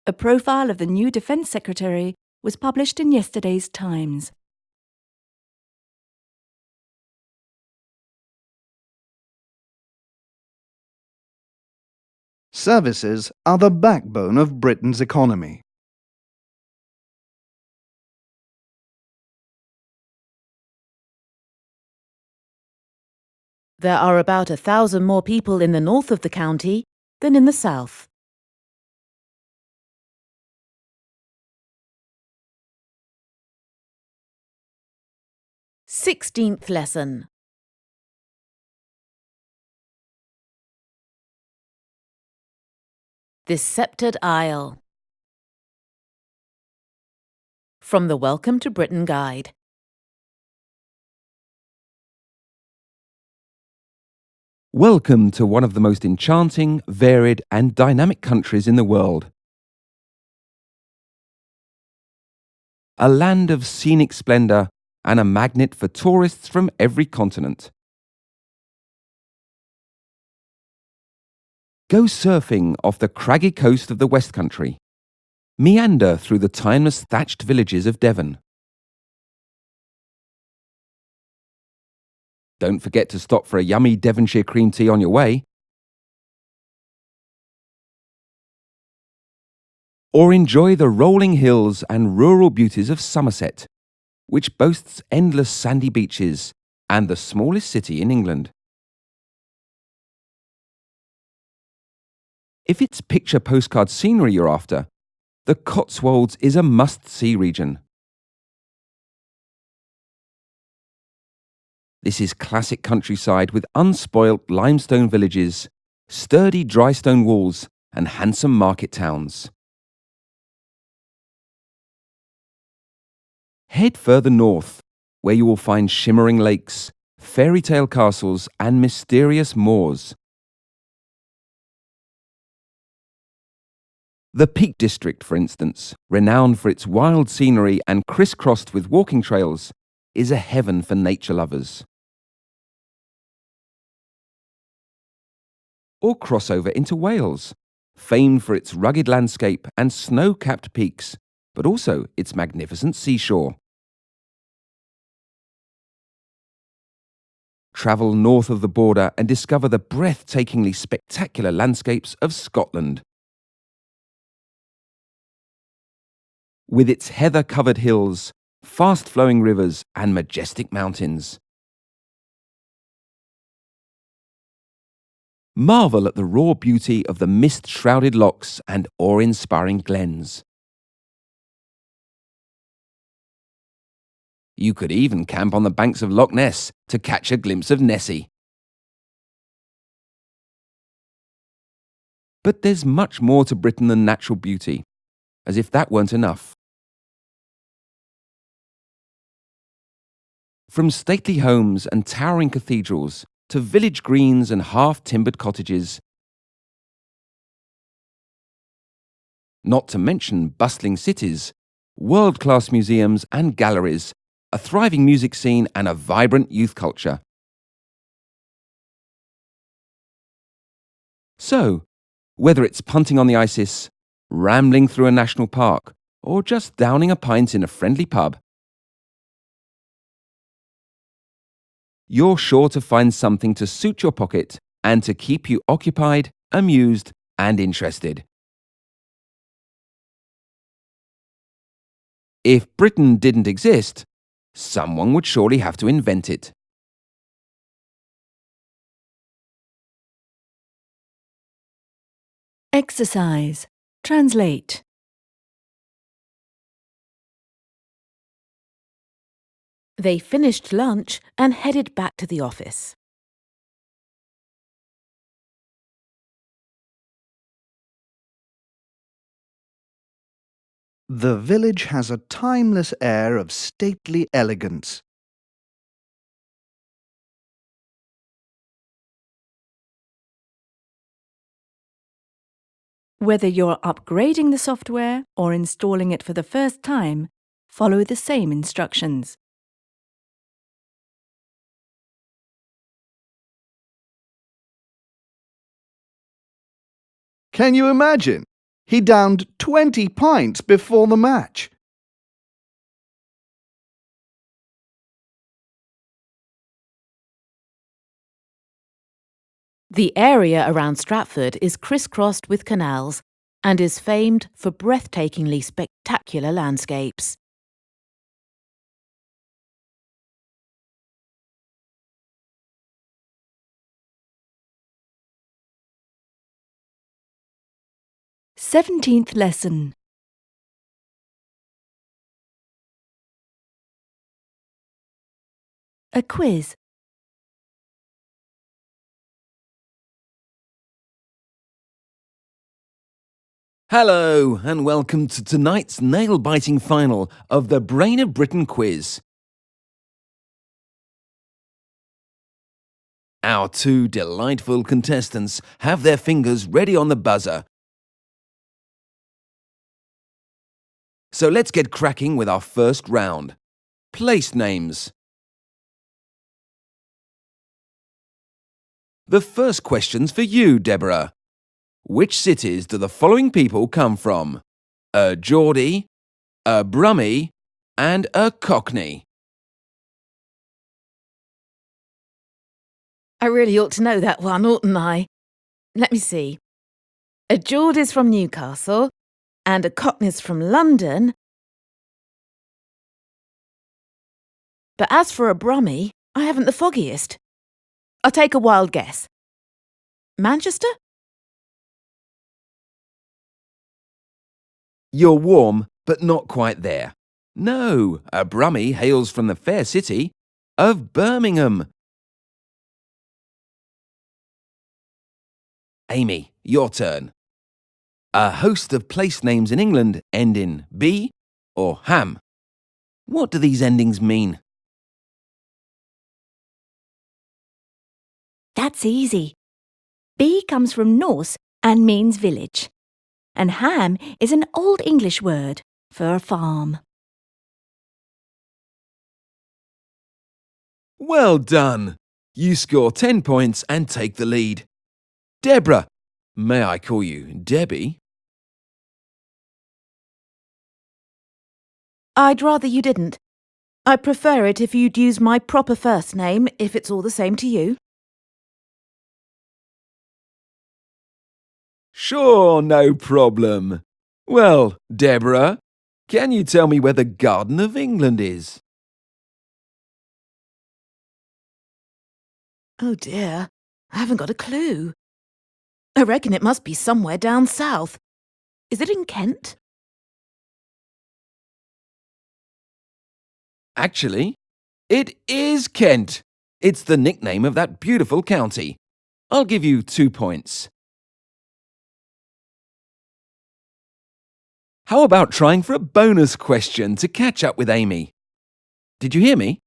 Speaker 4: A profile of the new Defence Secretary was published in yesterday's Times.
Speaker 2: Services are the backbone of Britain's economy.
Speaker 3: There are about 1,000 more people in the north of the county than in the south. Sixteenth lesson. This Sceptred Isle. From the Welcome to Britain Guide.
Speaker 1: Welcome to one of the most enchanting, varied and dynamic countries in the world. A land of scenic splendour and a magnet for tourists from every continent. Go surfing off the craggy coast of the West Country. Meander through the timeless thatched villages of Devon. Don't forget to stop for a yummy Devonshire cream tea on your way. Or enjoy the rolling hills and rural beauties of Somerset, which boasts endless sandy beaches and the smallest city in England. If it's picture postcard scenery you're after, the Cotswolds is a must-see region. This is classic countryside with unspoilt limestone villages, sturdy dry stone walls and handsome market towns. Head further north, where you will find shimmering lakes, fairy tale castles and mysterious moors. The Peak District, for instance, renowned for its wild scenery and crisscrossed with walking trails, is a heaven for nature lovers. Or cross over into Wales, famed for its rugged landscape and snow-capped peaks, but also its magnificent seashore. Travel north of the border and discover the breathtakingly spectacular landscapes of Scotland. with its heather-covered hills, fast-flowing rivers and majestic mountains. Marvel at the raw beauty of the mist-shrouded lochs and awe-inspiring glens. You could even camp on the banks of Loch Ness to catch a glimpse of Nessie. But there's much more to Britain than natural beauty, as if that weren't enough. From stately homes and towering cathedrals to village greens and half-timbered cottages, not to mention bustling cities, world-class museums and galleries, a thriving music scene and a vibrant youth culture. So, whether it's punting on the Isis, rambling through a national park, or just downing a pint in a friendly pub, you're sure to find something to suit your pocket and to keep you occupied, amused, and interested. If Britain didn't exist, someone would surely have to invent it.
Speaker 4: Exercise. Translate.
Speaker 3: They finished lunch and headed back to the office.
Speaker 2: The village has a timeless air of stately elegance.
Speaker 4: Whether you're upgrading the software or installing it for the first time, follow the same instructions.
Speaker 2: Can you imagine? He downed 20 pints before the match.
Speaker 3: The area around Stratford is crisscrossed with canals and is famed for breathtakingly spectacular landscapes.
Speaker 4: Seventeenth lesson. A quiz.
Speaker 1: Hello, and welcome to tonight's nail-biting final of the Brain of Britain quiz. Our two delightful contestants have their fingers ready on the buzzer. So let's get cracking with our first round. Place names. The first question's for you, Deborah. Which cities do the following people come from? A Geordie, a Brummie, and a Cockney.
Speaker 3: I really ought to know that one, oughtn't I? Let me see. A Geordie's from Newcastle, and a Cockney's from London. But as for a Brummie, I haven't the foggiest. I'll take a wild guess. Manchester?
Speaker 1: You're warm, but not quite there. No, a Brummie hails from the fair city of Birmingham. Amy, your turn. A host of place names in England end in B or ham. What do these endings mean?
Speaker 4: That's easy. B comes from Norse and means village. And ham is an Old English word for a farm.
Speaker 1: Well done. You score 10 points and take the lead. Deborah, may I call you Debbie?
Speaker 3: I'd rather you didn't. I prefer it if you'd use my proper first name, if it's all the same to you.
Speaker 1: Sure, no problem. Well, Deborah, Can you tell me where the Garden of England is?
Speaker 3: Oh dear, I haven't got a clue. I reckon it must be somewhere down south. Is it in Kent?
Speaker 1: Actually, it is Kent. It's the nickname of that beautiful county. I'll give you 2 points. How about trying for a bonus question to catch up with Amy? Did you hear me?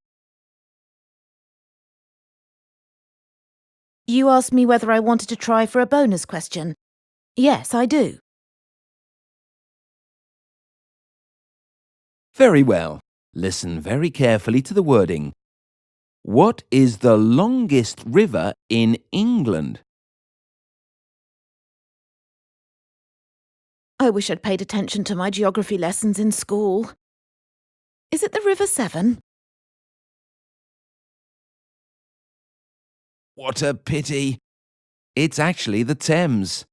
Speaker 3: You asked me whether I wanted to try for a bonus question. Yes, I do.
Speaker 1: Very well. Listen very carefully to the wording. What is the longest river in England?
Speaker 3: I wish I'd paid attention to my geography lessons in school. Is it the River Severn?
Speaker 1: What a pity. It's actually the Thames.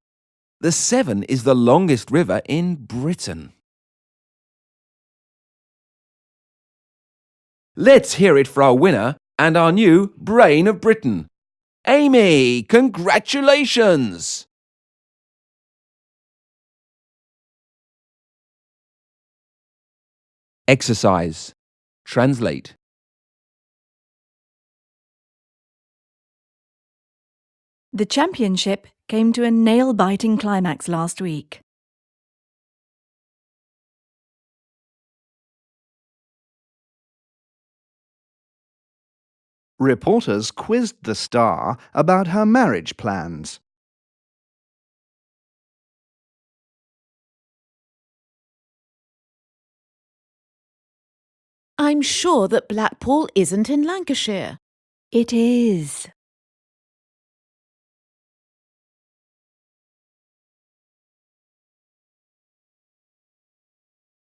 Speaker 1: The Severn is the longest river in Britain. Let's hear it for our winner and our new Brain of Britain. Amy, congratulations! Exercise. Translate.
Speaker 4: The championship came to a nail-biting climax last week.
Speaker 2: Reporters quizzed the star about her marriage plans.
Speaker 3: I'm sure that Blackpool isn't in Lancashire.
Speaker 4: It is.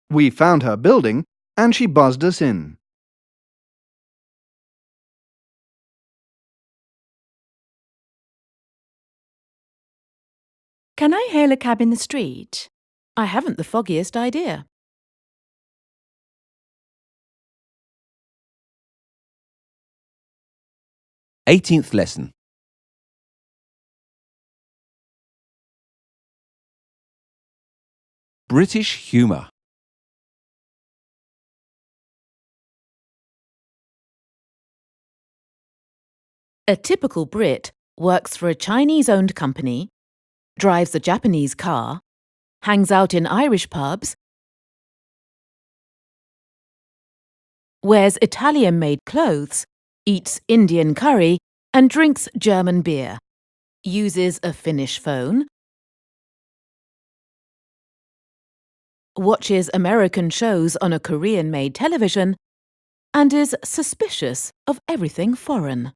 Speaker 2: We found her building and she buzzed us in.
Speaker 4: Can I hail a cab in the street?
Speaker 3: I haven't the foggiest idea.
Speaker 1: 18th lesson. British humour.
Speaker 3: A typical Brit works for a Chinese-owned company, drives a Japanese car, hangs out in Irish pubs, wears Italian-made clothes, eats Indian curry, and drinks German beer, uses a Finnish phone, watches American shows on a Korean-made television, and is suspicious of everything foreign.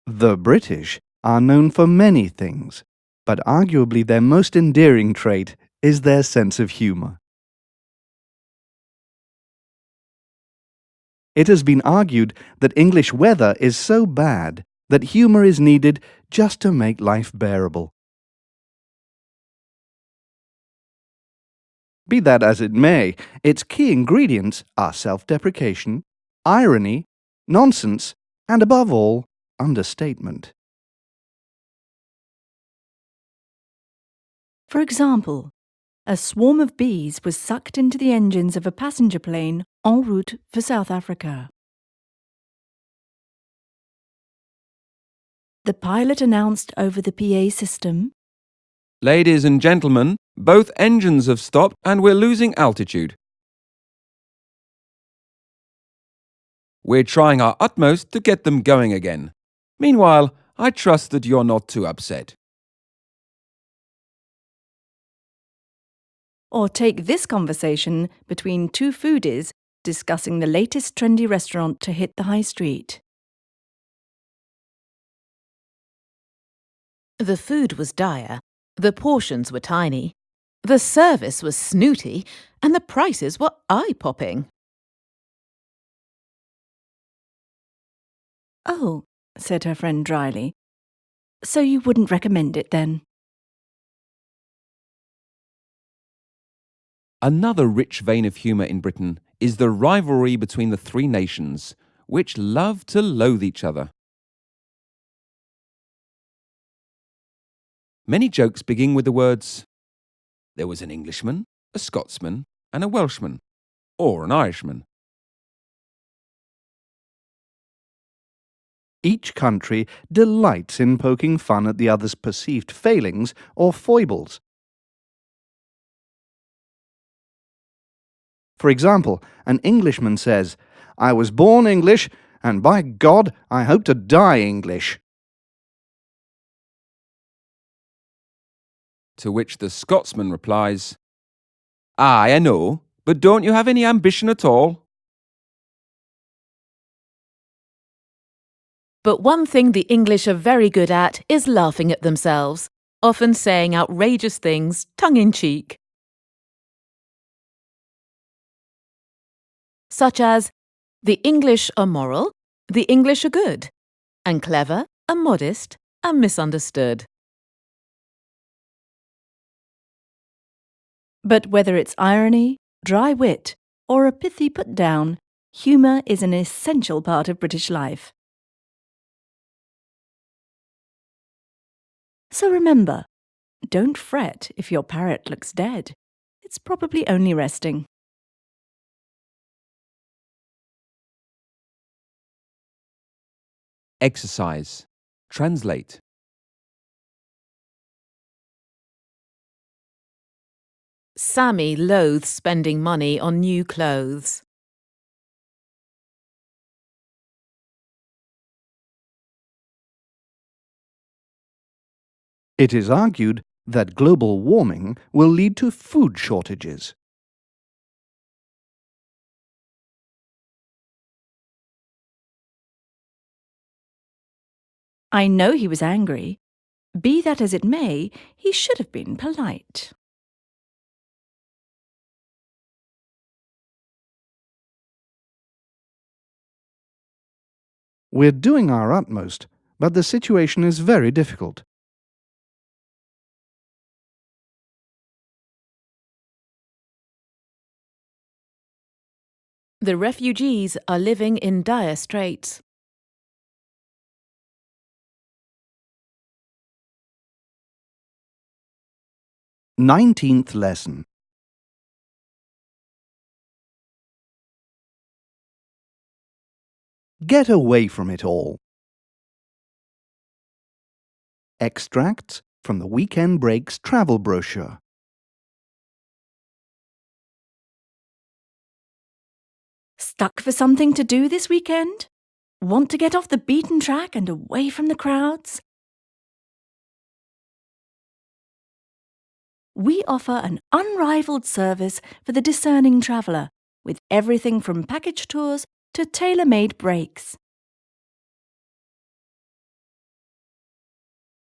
Speaker 2: The British are known for many things, but arguably their most endearing trait is their sense of humour. It has been argued that English weather is so bad that humour is needed just to make life bearable. Be that as it may, its key ingredients are self-deprecation, irony, nonsense, and above all, understatement.
Speaker 4: For example, a swarm of bees was sucked into the engines of a passenger plane en route for South Africa. The pilot announced over the PA system,
Speaker 1: Ladies and gentlemen, both engines have stopped and we're losing altitude. We're trying our utmost to get them going again. Meanwhile, I trust that you're not too upset.
Speaker 4: or take this conversation between two foodies discussing the latest trendy restaurant to hit the high street.
Speaker 3: The food was dire, the portions were tiny, the service was snooty, and the prices were eye-popping.
Speaker 4: "Oh," said her friend dryly, "so you wouldn't recommend it then?"
Speaker 1: Another rich vein of humour in Britain is the rivalry between the three nations, which love to loathe each other. Many jokes begin with the words, "There was an Englishman, a Scotsman, and a Welshman," or an Irishman.
Speaker 2: Each country delights in poking fun at the other's perceived failings or foibles. For example, an Englishman says, "I was born English, and by God, I hope to die English."
Speaker 1: To which the Scotsman replies, "Aye, I know, but don't you have any ambition at all?"
Speaker 3: But one thing the English are very good at is laughing at themselves, often saying outrageous things tongue-in-cheek. Such as, the English are moral, the English are good, and clever, and modest, and misunderstood.
Speaker 4: But whether it's irony, dry wit, or a pithy put-down, humour is an essential part of British life. So remember, don't fret if your parrot looks dead. It's probably only resting.
Speaker 1: Exercise. Translate.
Speaker 3: Sammy loathes spending money on new clothes.
Speaker 2: It is argued that global warming will lead to food shortages.
Speaker 4: I know he was angry. Be that as it may, he should have been polite.
Speaker 2: We're doing our utmost, but the situation is very difficult.
Speaker 3: The refugees are living in dire straits.
Speaker 2: 19th lesson. Get away from it all. Extracts from the Weekend Breaks travel brochure.
Speaker 4: Stuck for something to do this weekend? Want to get off the beaten track and away from the crowds? We offer an unrivaled service for the discerning traveller, with everything from package tours to tailor-made breaks.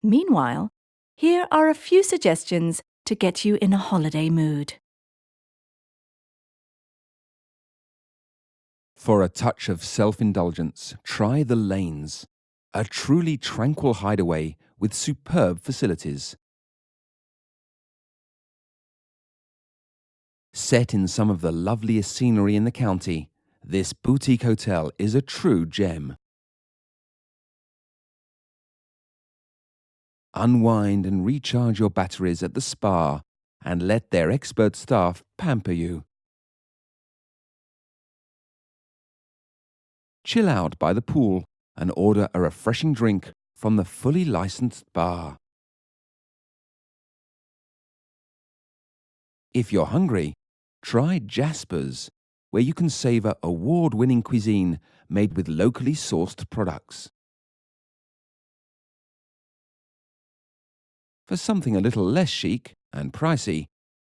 Speaker 4: Meanwhile, here are a few suggestions to get you in a holiday mood.
Speaker 1: For a touch of self-indulgence, try the Lanes, a truly tranquil hideaway with superb facilities. Set in some of the loveliest scenery in the county, this boutique hotel is a true gem. Unwind and recharge your batteries at the spa and let their expert staff pamper you. Chill out by the pool and order a refreshing drink from the fully licensed bar. If you're hungry, try Jasper's, where you can savour award-winning cuisine made with locally sourced products. For something a little less chic and pricey,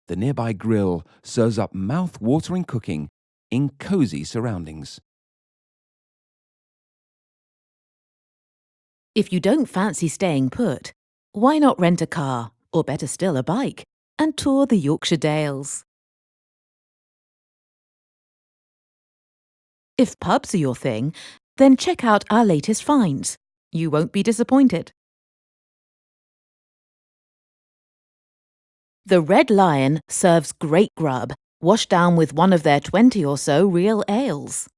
Speaker 1: the nearby grill serves up mouth-watering cooking in cosy surroundings.
Speaker 3: If you don't fancy staying put, why not rent a car, or better still a bike, and tour the Yorkshire Dales? If pubs are your thing, then check out our latest finds. You won't be disappointed. The Red Lion serves great grub washed down with one of their 20 or so real ales.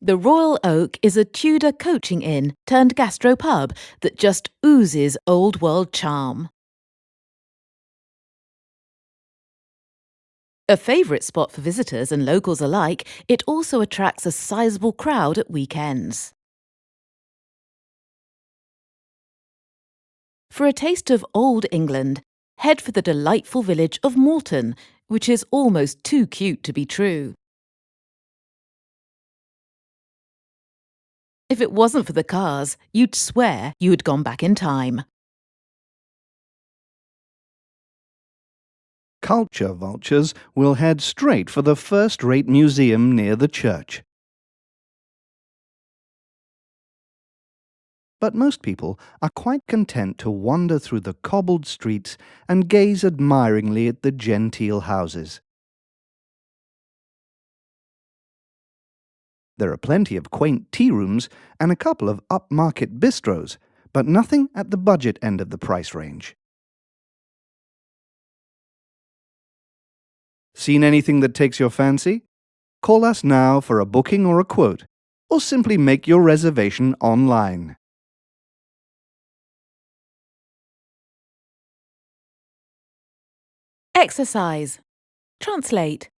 Speaker 3: The Royal Oak is a Tudor coaching inn turned gastropub that just oozes old world charm. A favourite spot for visitors and locals alike, it also attracts a sizable crowd at weekends. For a taste of old England, head for the delightful village of Malton, which is almost too cute to be true. If it wasn't for the cars, you'd swear you had gone back in time.
Speaker 2: Culture vultures will head straight for the first-rate museum near the church. But most people are quite content to wander through the cobbled streets and gaze admiringly at the genteel houses. There are plenty of quaint tea rooms and a couple of upmarket bistros, but nothing at the budget end of the price range. Seen anything that takes your fancy? Call us now for a booking or a quote, or simply make your reservation online.
Speaker 3: Exercise. Translate.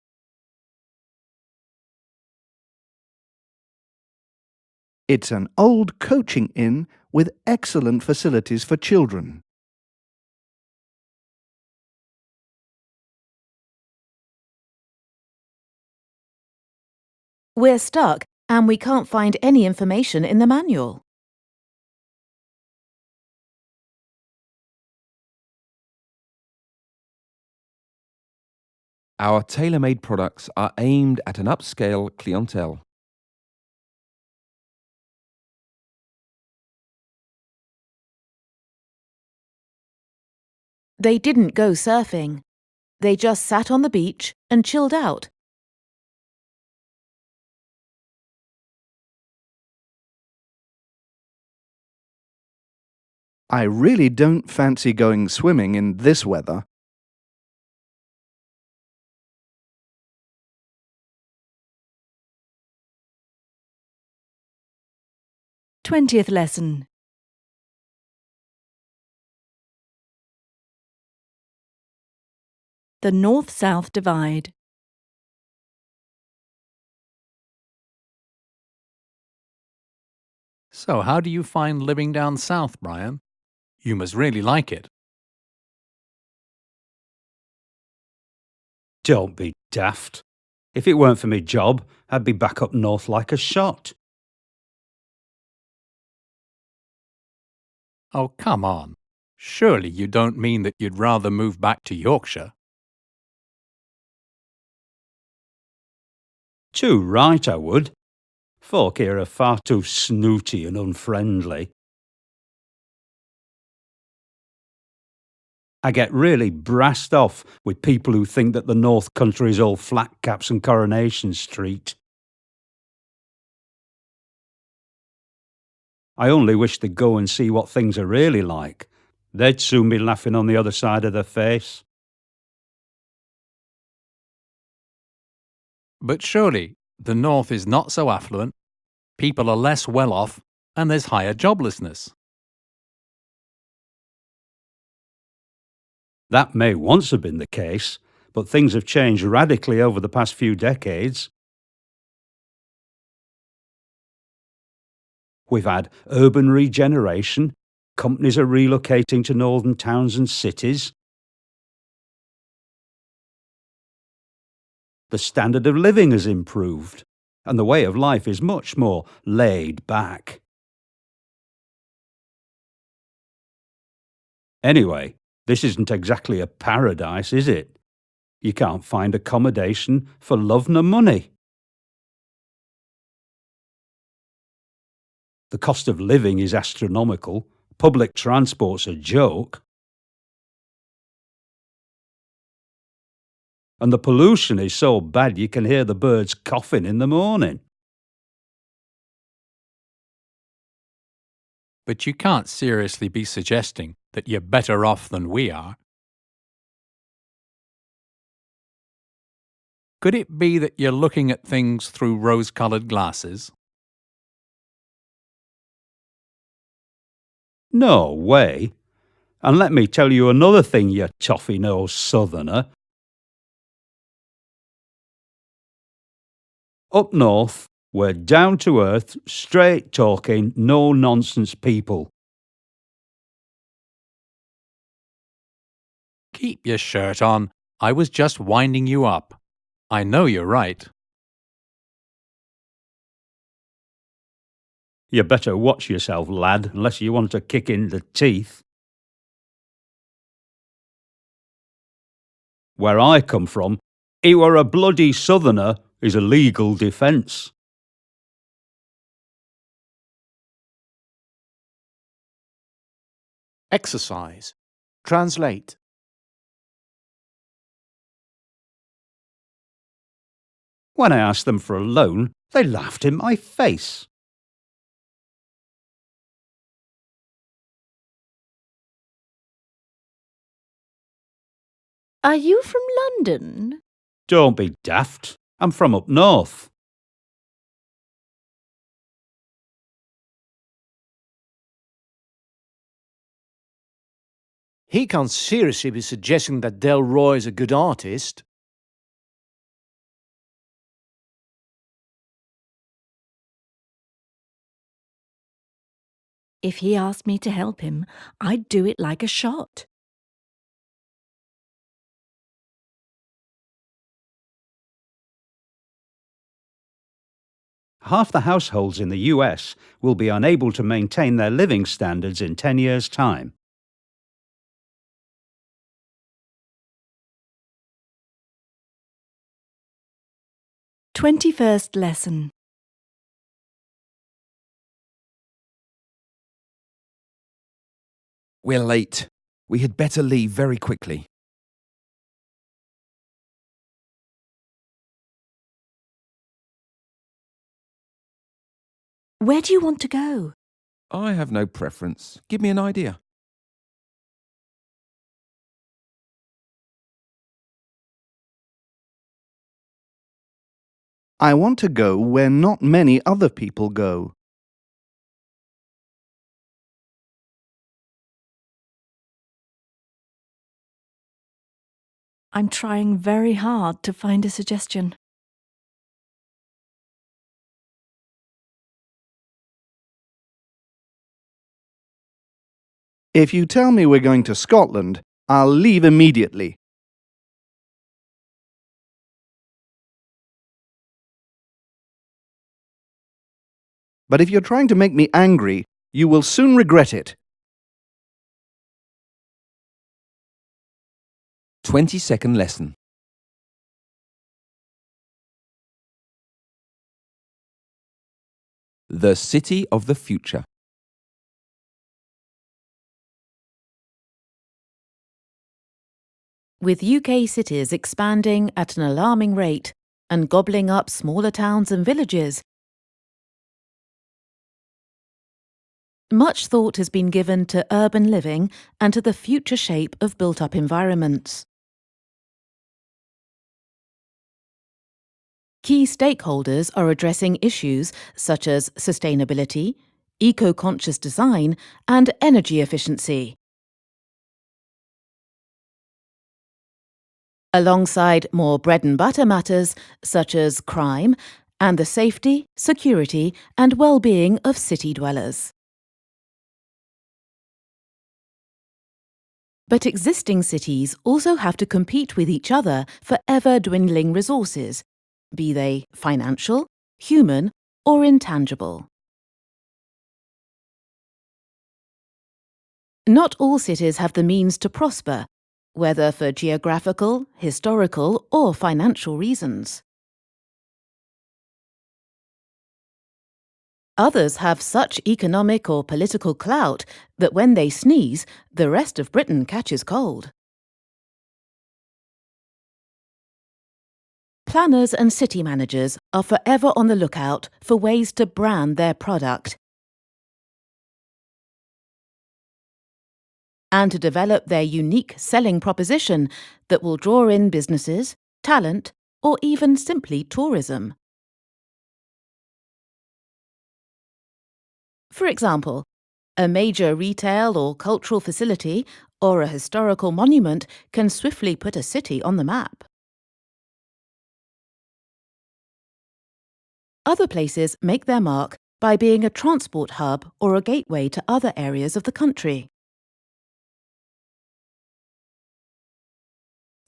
Speaker 2: It's an old coaching inn with excellent facilities for children.
Speaker 3: We're stuck and we can't find any information in the manual.
Speaker 1: Our tailor-made products are aimed at an upscale clientele.
Speaker 3: They didn't go surfing. They just sat on the beach and chilled out.
Speaker 2: I really don't fancy going swimming in this weather.
Speaker 4: Twentieth lesson. The North-South Divide.
Speaker 5: So, how do you find living down south, Brian? You must really like it.
Speaker 7: Don't be daft. If it weren't for me job, I'd be back up north like a shot.
Speaker 5: Oh, come on. Surely you don't mean that you'd rather move back to Yorkshire?
Speaker 7: Too right I would. Folk here are far too snooty and unfriendly. I get really brassed off with people who think that the North Country is all flat caps and Coronation Street. I only wish they'd go and see what things are really like. They'd soon be laughing on the other side of their face.
Speaker 5: But surely the North is not so affluent, people are less well off, and there's higher joblessness.
Speaker 7: That may once have been the case, but things have changed radically over the past few decades. We've had urban regeneration, companies are relocating to northern towns and cities. The standard of living has improved, and the way of life is much more laid back. Anyway, this isn't exactly a paradise, is it? You can't find accommodation for love nor money. The cost of living is astronomical. Public transport's a joke. And the pollution is so bad you can hear the birds coughing in the morning.
Speaker 5: But you can't seriously be suggesting that you're better off than we are. Could it be that you're looking at things through rose-coloured glasses?
Speaker 7: No way. And let me tell you another thing, you toffee-nosed southerner. Up north, we're down-to-earth, straight-talking, no-nonsense people.
Speaker 5: Keep your shirt on. I was just winding you up. I know you're right.
Speaker 7: You better watch yourself, lad, unless you want to kick in the teeth. Where I come from, he were a bloody southerner is a legal defence.
Speaker 6: Exercise. Translate.
Speaker 7: When I asked them for a loan, they laughed in my face.
Speaker 4: Are you from London?
Speaker 7: Don't be daft. I'm from up north.
Speaker 6: He can't seriously be suggesting that Delroy is a good artist.
Speaker 4: If he asked me to help him, I'd do it like a shot.
Speaker 7: Half the households in the US will be unable to maintain their living standards in 10 years' time.
Speaker 4: _21st lesson.
Speaker 1: We're late. We had better leave very quickly.
Speaker 4: Where do you want to go?
Speaker 1: I have no preference. Give me an idea.
Speaker 2: I want to go where not many other people go.
Speaker 4: I'm trying very hard to find a suggestion.
Speaker 2: If you tell me we're going to Scotland, I'll leave immediately. But if you're trying to make me angry, you will soon regret it.
Speaker 1: 20-second lesson. The city of the future.
Speaker 3: With UK cities expanding at an alarming rate and gobbling up smaller towns and villages, much thought has been given to urban living and to the future shape of built-up environments. Key stakeholders are addressing issues such as sustainability, eco-conscious design, and energy efficiency. Alongside more bread-and-butter matters such as crime and the safety, security, and well-being of city dwellers. But existing cities also have to compete with each other for ever-dwindling resources, be they financial, human, or intangible. Not all cities have the means to prosper, whether for geographical, historical, or financial reasons. Others have such economic or political clout that when they sneeze, the rest of Britain catches cold. Planners and city managers are forever on the lookout for ways to brand their product and to develop their unique selling proposition that will draw in businesses, talent, or even simply tourism. For example, a major retail or cultural facility or a historical monument can swiftly put a city on the map. Other places make their mark by being a transport hub or a gateway to other areas of the country.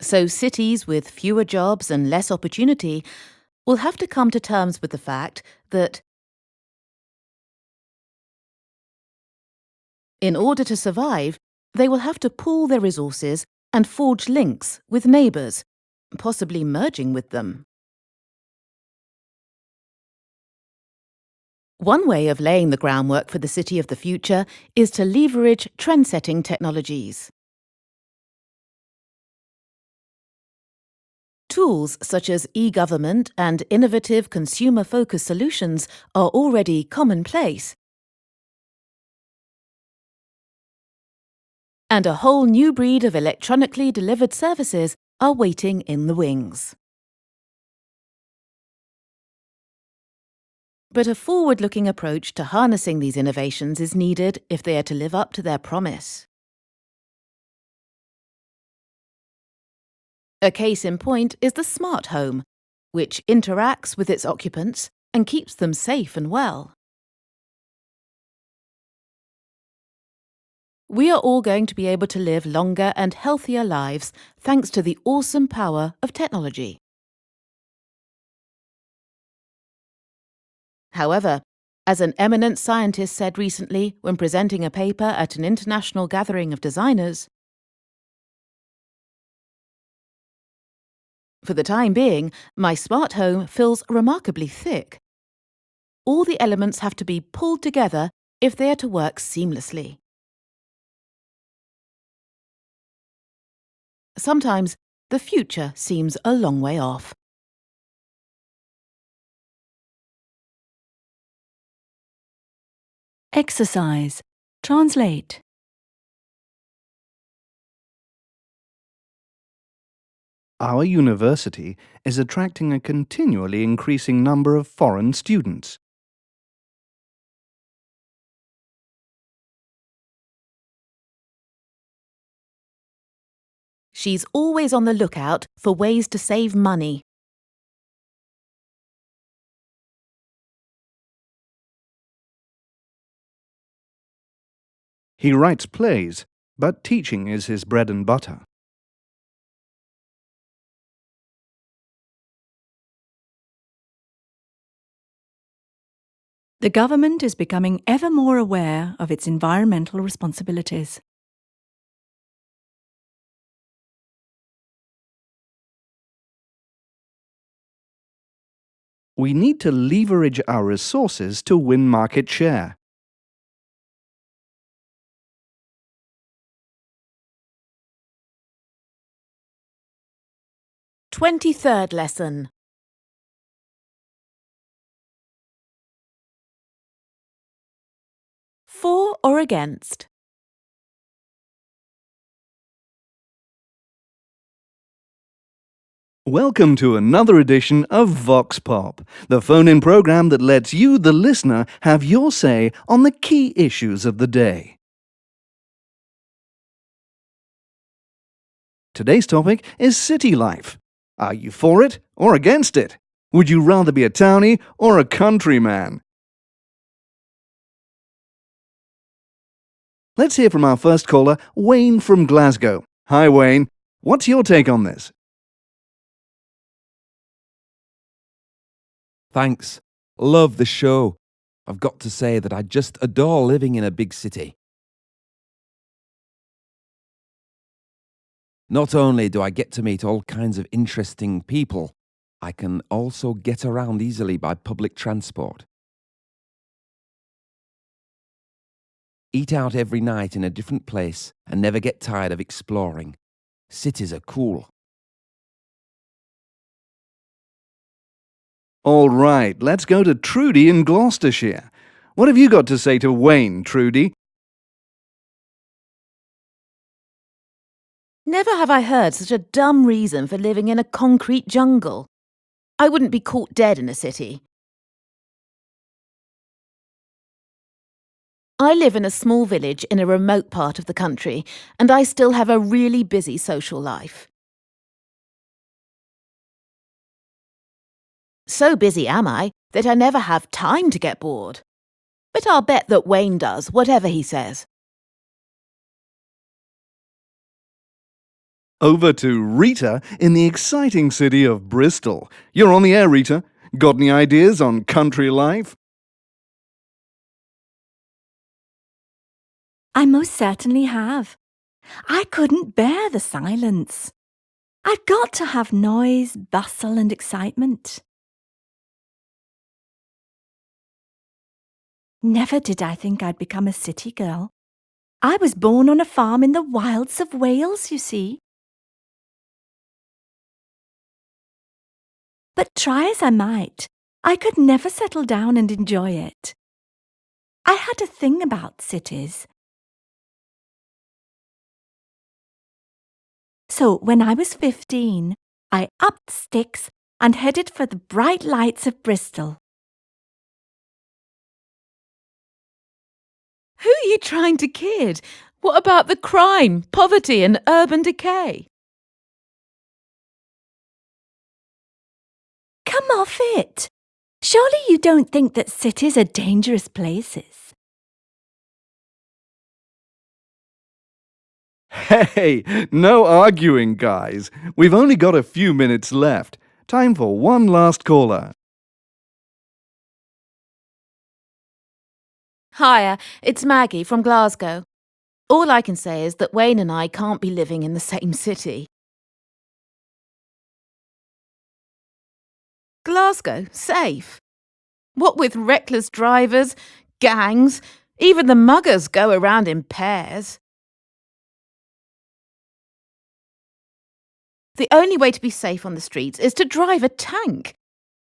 Speaker 3: So cities with fewer jobs and less opportunity will have to come to terms with the fact that in order to survive, they will have to pool their resources and forge links with neighbours, possibly merging with them. One way of laying the groundwork for the city of the future is to leverage trend-setting technologies. Tools such as e-government and innovative consumer-focused solutions are already commonplace. And a whole new breed of electronically delivered services are waiting in the wings. But a forward-looking approach to harnessing these innovations is needed if they are to live up to their promise. A case in point is the smart home, which interacts with its occupants and keeps them safe and well. We are all going to be able to live longer and healthier lives thanks to the awesome power of technology. However, as an eminent scientist said recently when presenting a paper at an international gathering of designers, for the time being, my smart home feels remarkably thick. All the elements have to be pulled together if they are to work seamlessly. Sometimes the future seems a long way off.
Speaker 4: Exercise. Translate.
Speaker 2: Our university is attracting a continually increasing number of foreign students.
Speaker 3: She's always on the lookout for ways to save money.
Speaker 2: He writes plays, but teaching is his bread and butter.
Speaker 4: The government is becoming ever more aware of its environmental responsibilities.
Speaker 2: We need to leverage our resources to win market share.
Speaker 3: "23rd lesson. For or against?
Speaker 2: Welcome to another edition of Vox Pop, the phone-in program that lets you, the listener, have your say on the key issues of the day. Today's topic is city life. Are you for it or against it? Would you rather be a townie or a countryman? Let's hear from our first caller, Wayne from Glasgow. Hi, Wayne. What's your take on this?
Speaker 1: Thanks. Love the show. I've got to say that I just adore living in a big city. Not only do I get to meet all kinds of interesting people, I can also get around easily by public transport. Eat out every night in a different place and never get tired of exploring. Cities are cool.
Speaker 2: All right, let's go to Trudy in Gloucestershire. What have you got to say to Wayne, Trudy?
Speaker 3: Never have I heard such a dumb reason for living in a concrete jungle. I wouldn't be caught dead in a city. I live in a small village in a remote part of the country, and I still have a really busy social life. So busy am I that I never have time to get bored. But I'll bet that Wayne does, whatever he says.
Speaker 2: Over to Rita in the exciting city of Bristol. You're on the air, Rita. Got any ideas on country life?
Speaker 4: I most certainly have. I couldn't bear the silence. I've got to have noise, bustle and excitement. Never did I think I'd become a city girl. I was born on a farm in the wilds of Wales, you see. But try as I might, I could never settle down and enjoy it. I had a thing about cities. So when I was 15, I upped sticks and headed for the bright lights of Bristol.
Speaker 3: Who are you trying to kid? What about the crime, poverty and urban decay?
Speaker 4: Come off it! Surely you don't think that cities are dangerous places?
Speaker 2: Hey, no arguing, guys. We've only got a few minutes left. Time for one last caller.
Speaker 3: Hiya, it's Maggie from Glasgow. All I can say is that Wayne and I can't be living in the same city. Glasgow, safe? What with reckless drivers, gangs, even the muggers go around in pairs. The only way to be safe on the streets is to drive a tank,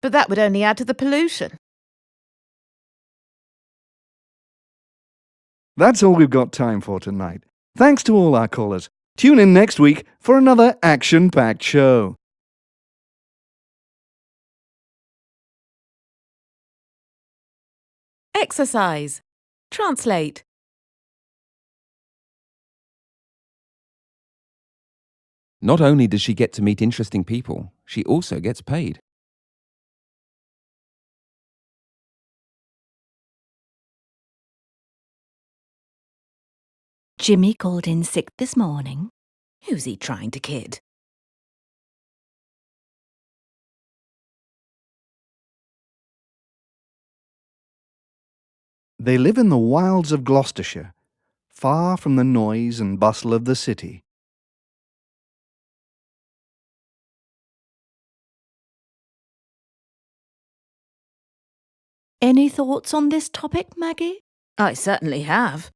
Speaker 3: but that would only add to the pollution.
Speaker 2: That's all we've got time for tonight. Thanks to all our callers. Tune in next week for another action-packed show.
Speaker 3: Exercise. Translate.
Speaker 1: Not only does she get to meet interesting people, she also gets paid.
Speaker 4: Jimmy called in sick this morning.
Speaker 3: Who's he trying to kid?
Speaker 2: They live in the wilds of Gloucestershire, far from the noise and bustle of the city.
Speaker 4: Any thoughts on this topic, Maggie?
Speaker 3: I certainly have.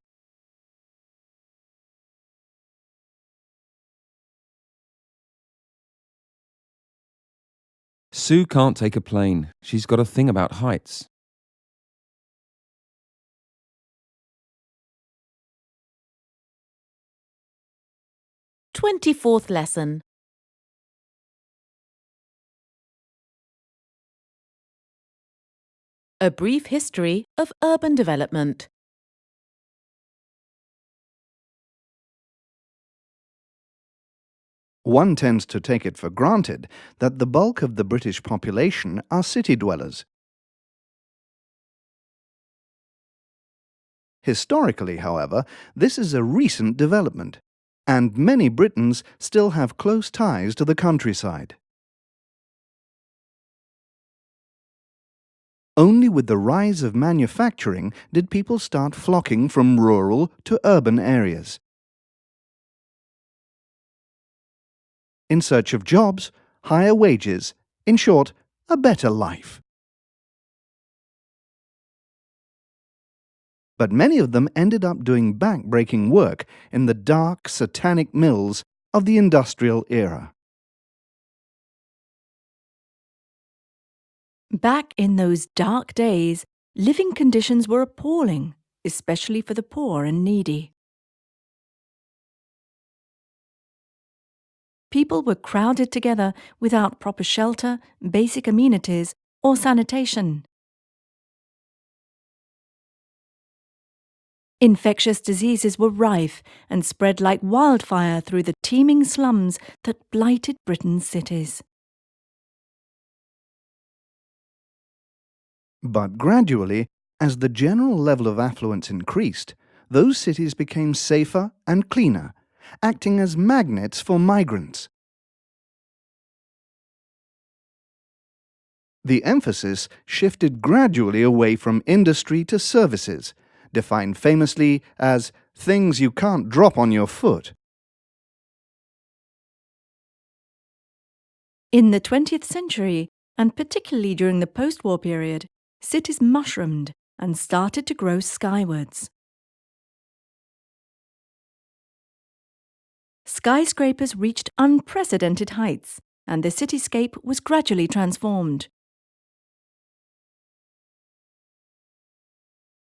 Speaker 1: Sue can't take a plane. She's got a thing about heights.
Speaker 3: "24th lesson. A brief history of urban development.
Speaker 2: One tends to take it for granted that the bulk of the British population are city dwellers. Historically, however, this is a recent development, and many Britons still have close ties to the countryside. Only with the rise of manufacturing did people start flocking from rural to urban areas. In search of jobs, higher wages, in short, a better life. But many of them ended up doing back-breaking work in the dark, satanic mills of the industrial era.
Speaker 4: Back in those dark days, living conditions were appalling, especially for the poor and needy. People were crowded together without proper shelter, basic amenities, or sanitation. Infectious diseases were rife and spread like wildfire through the teeming slums that blighted Britain's cities.
Speaker 2: But gradually, as the general level of affluence increased, those cities became safer and cleaner, acting as magnets for migrants. The emphasis shifted gradually away from industry to services, defined famously as things you can't drop on your foot.
Speaker 4: In the 20th century, and particularly during the post-war period, cities mushroomed and started to grow skywards. Skyscrapers reached unprecedented heights, and the cityscape was gradually transformed.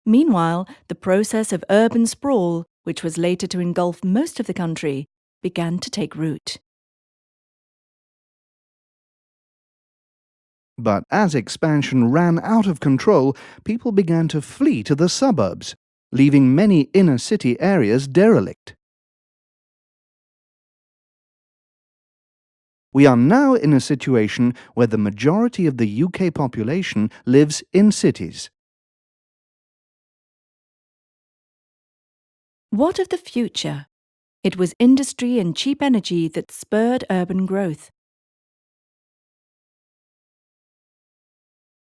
Speaker 4: Meanwhile, the process of urban sprawl, which was later to engulf most of the country, began to take root.
Speaker 2: But as expansion ran out of control, people began to flee to the suburbs, leaving many inner city areas derelict. We are now in a situation where the majority of the UK population lives in cities.
Speaker 4: What of the future? It was industry and cheap energy that spurred urban growth.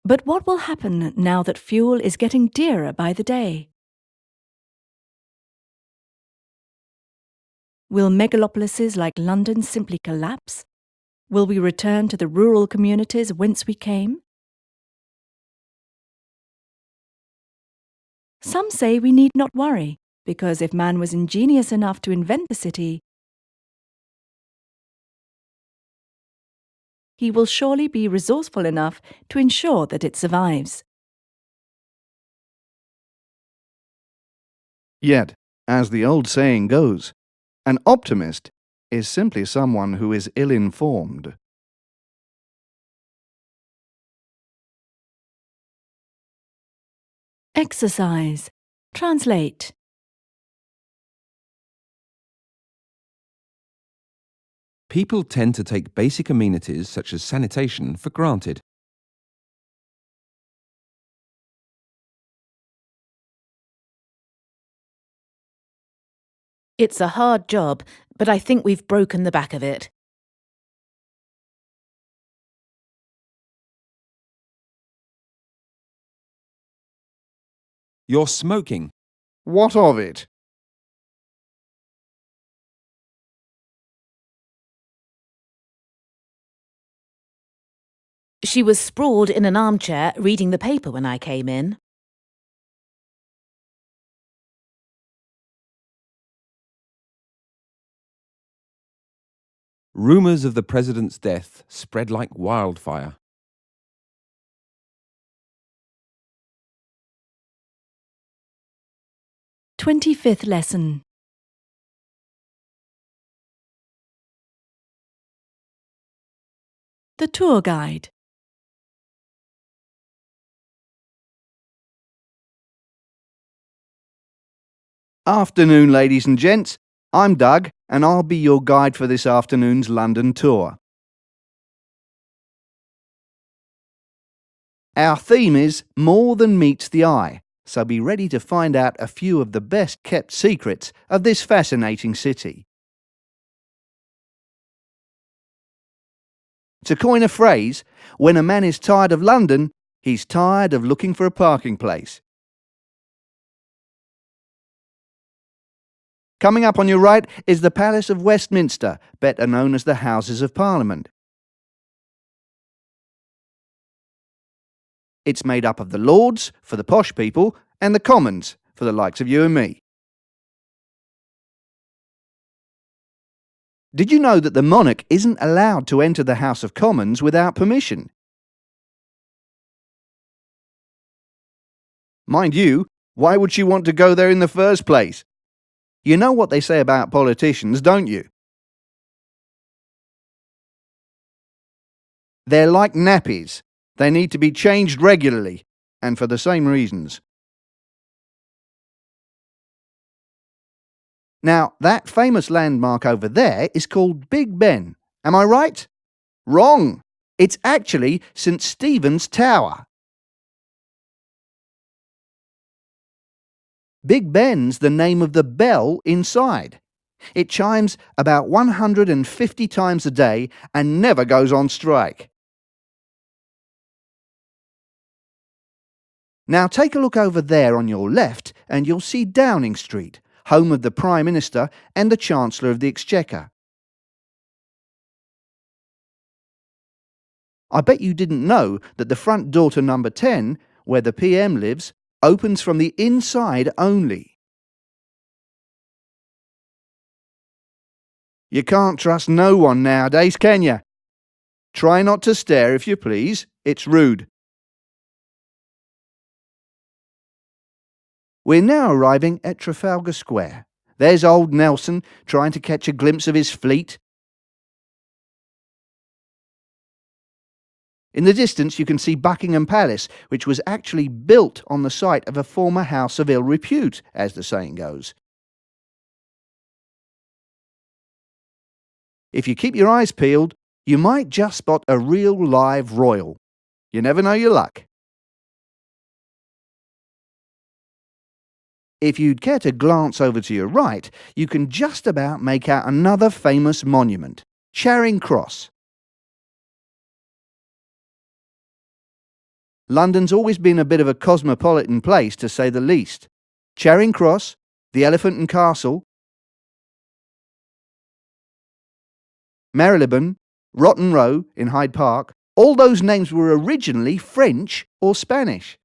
Speaker 4: But what will happen now that fuel is getting dearer by the day? Will megalopolises like London simply collapse? Will we return to the rural communities whence we came? Some say we need not worry, because if man was ingenious enough to invent the city, he will surely be resourceful enough to ensure that it survives.
Speaker 2: Yet, as the old saying goes, an optimist is simply someone who is ill-informed.
Speaker 4: Exercise. Translate.
Speaker 1: People tend to take basic amenities such as sanitation for granted.
Speaker 3: It's a hard job, but I think we've broken the back of it.
Speaker 1: You're smoking.
Speaker 2: What of it?
Speaker 3: She was sprawled in an armchair reading the paper when I came in.
Speaker 1: Rumours of the president's death spread like wildfire.
Speaker 4: 25th lesson. The tour guide.
Speaker 2: Afternoon, ladies and gents. I'm Doug, and I'll be your guide for this afternoon's London tour. Our theme is More Than Meets the Eye, so be ready to find out a few of the best-kept secrets of this fascinating city. To coin a phrase, when a man is tired of London, he's tired of looking for a parking place. Coming up on your right is the Palace of Westminster, better known as the Houses of Parliament. It's made up of the Lords, for the posh people, and the Commons, for the likes of you and me. Did you know that the monarch isn't allowed to enter the House of Commons without permission? Mind you, why would she want to go there in the first place? You know what they say about politicians, don't you? They're like nappies. They need to be changed regularly, and for the same reasons. Now, that famous landmark over there is called Big Ben. Am I right? Wrong. It's actually St. Stephen's Tower. Big Ben's the name of the bell inside. It chimes about 150 times a day and never goes on strike. Now take a look over there on your left and you'll see Downing Street, home of the Prime Minister and the Chancellor of the Exchequer. I bet you didn't know that the front door to number 10, where the PM lives, opens from the inside only. You can't trust no one nowadays, can you? Try not to stare if you please. It's rude. We're now arriving at Trafalgar Square. There's old Nelson trying to catch a glimpse of his fleet. In the distance you can see Buckingham Palace, which was actually built on the site of a former house of ill repute, as the saying goes. If you keep your eyes peeled, you might just spot a real live royal. You never know your luck. If you'd care to glance over to your right, you can just about make out another famous monument, Charing Cross. London's always been a bit of a cosmopolitan place, to say the least. Charing Cross, the Elephant and Castle, Marylebone, Rotten Row in Hyde Park, all those names were originally French or Spanish.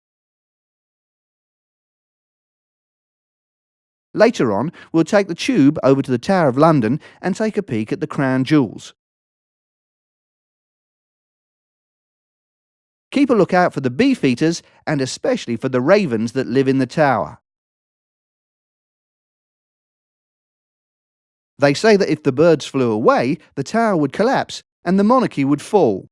Speaker 2: Later on, we'll take the tube over to the Tower of London and take a peek at the Crown Jewels. Keep a look out for the beefeaters and especially for the ravens that live in the tower. They say that if the birds flew away, the tower would collapse and the monarchy would fall.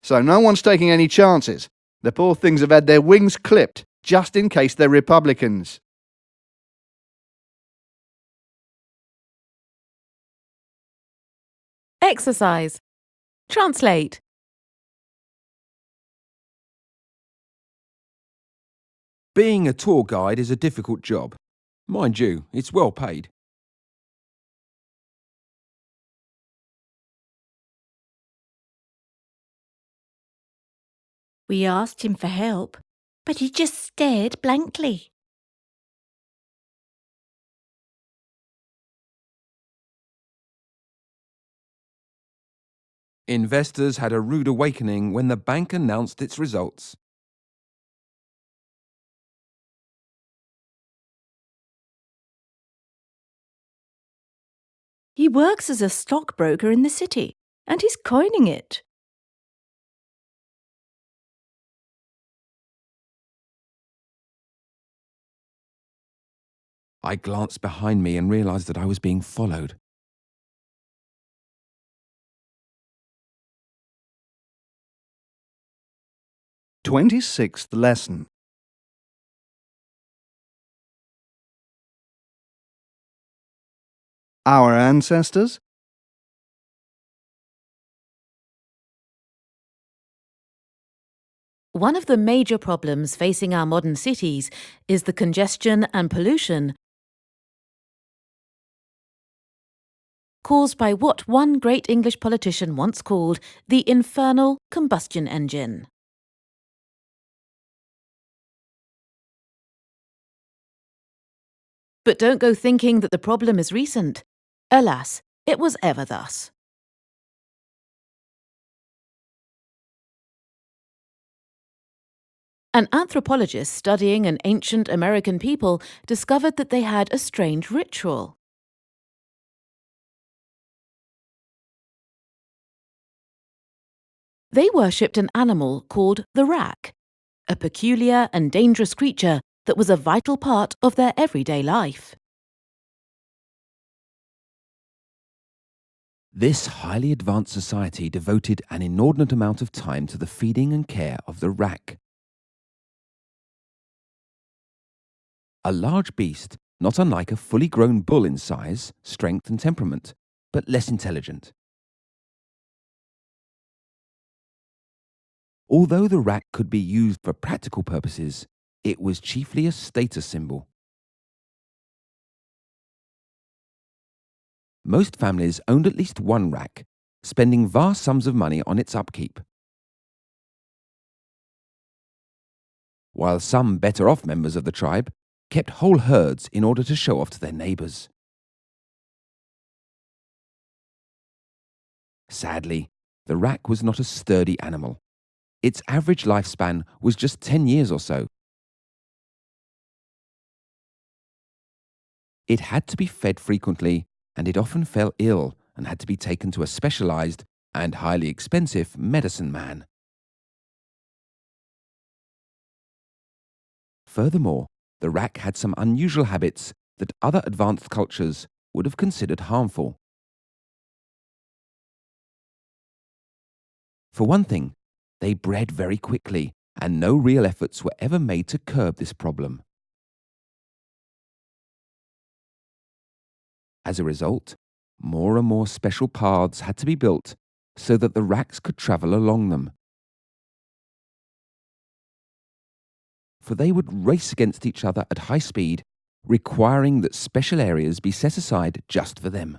Speaker 2: So no one's taking any chances. The poor things have had their wings clipped, just in case they're Republicans.
Speaker 3: Exercise. Translate.
Speaker 1: Being a tour guide is a difficult job. Mind you, it's well paid.
Speaker 8: We asked him for help, but he just stared blankly.
Speaker 1: Investors had a rude awakening when the bank announced its results.
Speaker 4: He works as a stockbroker in the city, and he's coining it.
Speaker 1: I glanced behind me and realized that I was being followed.
Speaker 2: Twenty-sixth lesson. Our ancestors.
Speaker 3: One of the major problems facing our modern cities is the congestion and pollution caused by what one great English politician once called the infernal combustion engine. But don't go thinking that the problem is recent. Alas, it was ever thus. An anthropologist studying an ancient American people discovered that they had a strange ritual. They worshipped an animal called the rack, a peculiar and dangerous creature that was a vital part of their everyday life.
Speaker 1: This highly advanced society devoted an inordinate amount of time to the feeding and care of the rack. A large beast, not unlike a fully grown bull in size, strength and temperament, but less intelligent. Although the rack could be used for practical purposes, it was chiefly a status symbol. Most families owned at least one rack, spending vast sums of money on its upkeep. While some better-off members of the tribe kept whole herds in order to show off to their neighbours. Sadly, the rack was not a sturdy animal. Its average lifespan was just 10 years or so. It had to be fed frequently, and it often fell ill and had to be taken to a specialized and highly expensive medicine man. Furthermore, the rack had some unusual habits that other advanced cultures would have considered harmful. For one thing, they bred very quickly, and no real efforts were ever made to curb this problem. As a result, more and more special paths had to be built so that the racks could travel along them. For they would race against each other at high speed, requiring that special areas be set aside just for them.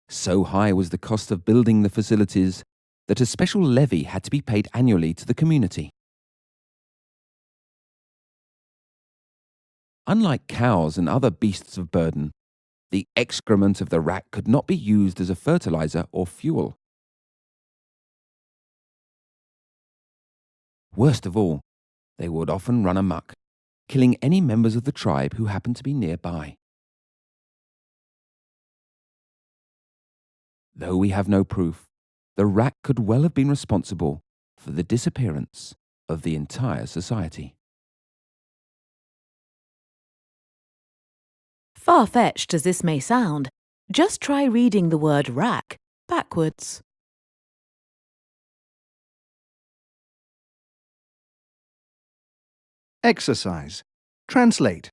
Speaker 1: So high was the cost of building the facilities that a special levy had to be paid annually to the community. Unlike cows and other beasts of burden, the excrement of the rack could not be used as a fertilizer or fuel. Worst of all, they would often run amok, killing any members of the tribe who happened to be nearby. Though we have no proof, the rack could well have been responsible for the disappearance of the entire society.
Speaker 3: Far-fetched as this may sound, just try reading the word rack backwards.
Speaker 2: Exercise. Translate.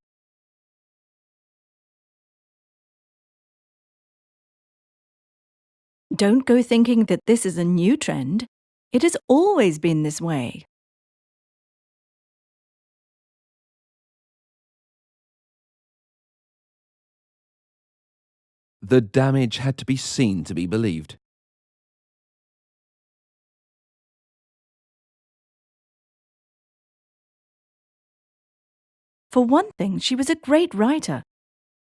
Speaker 4: Don't go thinking that this is a new trend. It has always been this way.
Speaker 1: The damage had to be seen to be believed.
Speaker 4: For one thing, she was a great writer.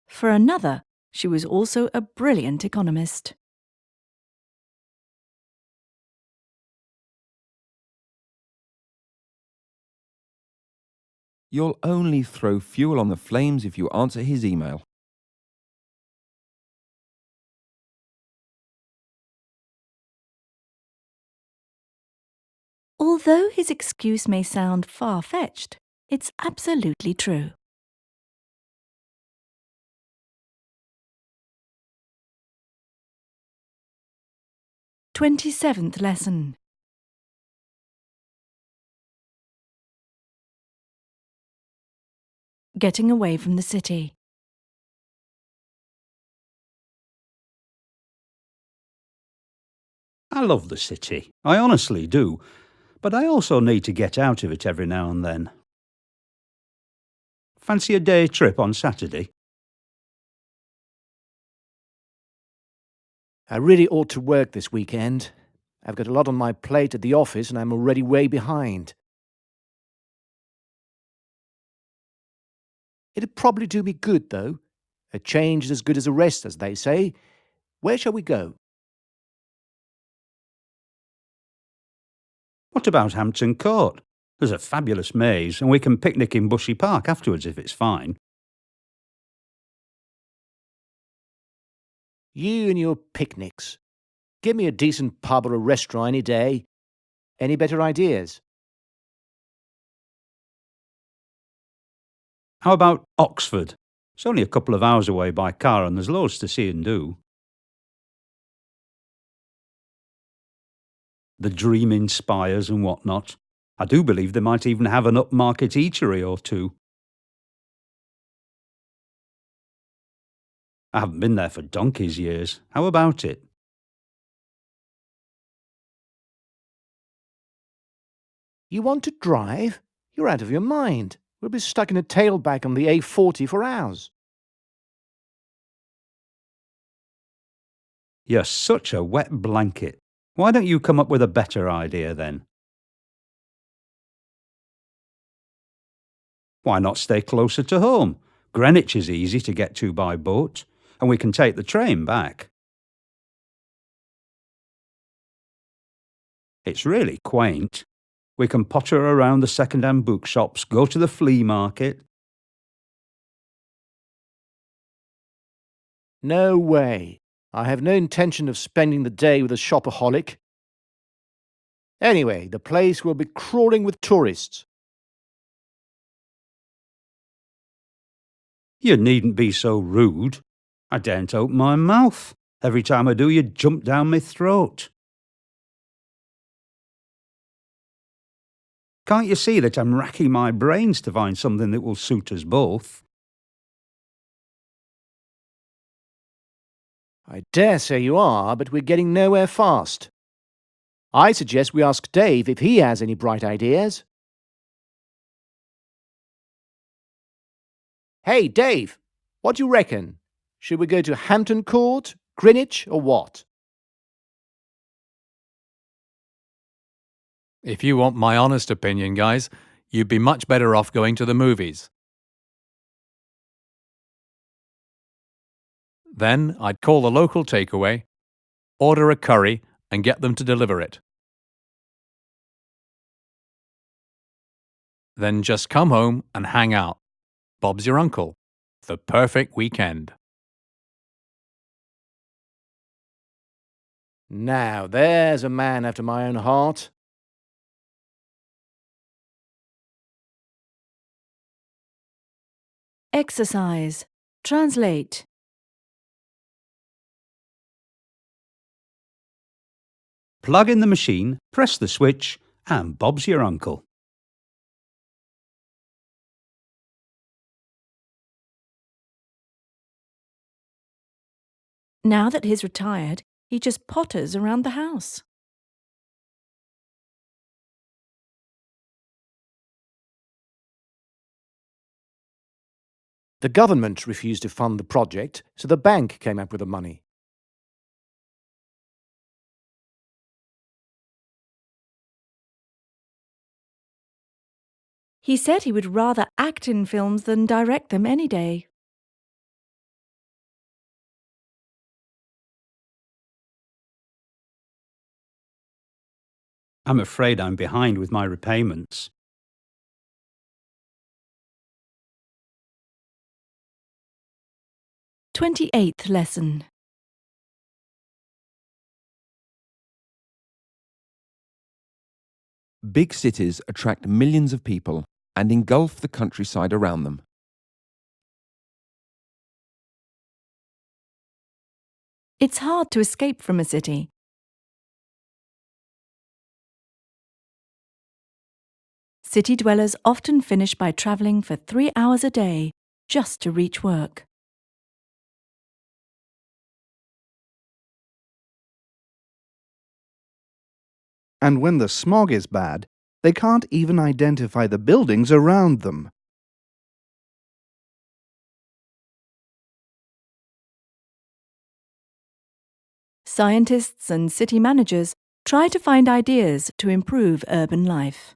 Speaker 4: For another, she was also a brilliant economist.
Speaker 1: You'll only throw fuel on the flames if you answer his email.
Speaker 4: Although his excuse may sound far-fetched, it's absolutely true. Twenty-seventh lesson. Getting away from the city.
Speaker 7: I love the city. I honestly do. But I also need to get out of it every now and then. Fancy a day trip on Saturday?
Speaker 6: I really ought to work this weekend. I've got a lot on my plate at the office and I'm already way behind. It'd probably do me good, though. A change is as good as a rest, as they say. Where shall we go?
Speaker 7: What about Hampton Court? There's a fabulous maze, and we can picnic in Bushy Park afterwards if it's fine.
Speaker 6: You and your picnics. Give me a decent pub or a restaurant any day. Any better ideas?
Speaker 7: How about Oxford? It's only a couple of hours away by car and there's loads to see and do. The dreaming spires and whatnot. I do believe they might even have an upmarket eatery or two. I haven't been there for donkey's years. How about it?
Speaker 6: You want to drive? You're out of your mind. We'll be stuck in a tailback on the A40 for hours.
Speaker 7: You're such a wet blanket. Why don't you come up with a better idea then? Why not stay closer to home? Greenwich is easy to get to by boat, and we can take the train back. It's really quaint. We can potter around the second-hand bookshops, go to the flea market.
Speaker 6: No way. I have no intention of spending the day with a shopaholic. Anyway, the place will be crawling with tourists.
Speaker 7: You needn't be so rude. I daren't open my mouth. Every time I do, you jump down my throat. Can't you see that I'm racking my brains to find something that will suit us both?
Speaker 6: I dare say you are, but we're getting nowhere fast. I suggest we ask Dave if he has any bright ideas. Hey, Dave, what do you reckon? Should we go to Hampton Court, Greenwich, or what?
Speaker 5: If you want my honest opinion, guys, you'd be much better off going to the movies. Then I'd call the local takeaway, order a curry, and get them to deliver it. Then just come home and hang out. Bob's your uncle. The perfect weekend.
Speaker 6: Now, there's a man after my own heart.
Speaker 4: Exercise. Translate.
Speaker 7: Plug in the machine, press the switch, and Bob's your uncle.
Speaker 4: Now that he's retired, he just potters around the house.
Speaker 6: The government refused to fund the project, so the bank came up with the money.
Speaker 4: He said he would rather act in films than direct them any day.
Speaker 7: I'm afraid I'm behind with my repayments.
Speaker 4: 28th lesson.
Speaker 1: Big cities attract millions of people and engulf the countryside around them.
Speaker 4: It's hard to escape from a city. City dwellers often finish by travelling for 3 hours a day just to reach work.
Speaker 2: And when the smog is bad, they can't even identify the buildings around them.
Speaker 4: Scientists and city managers try to find ideas to improve urban life.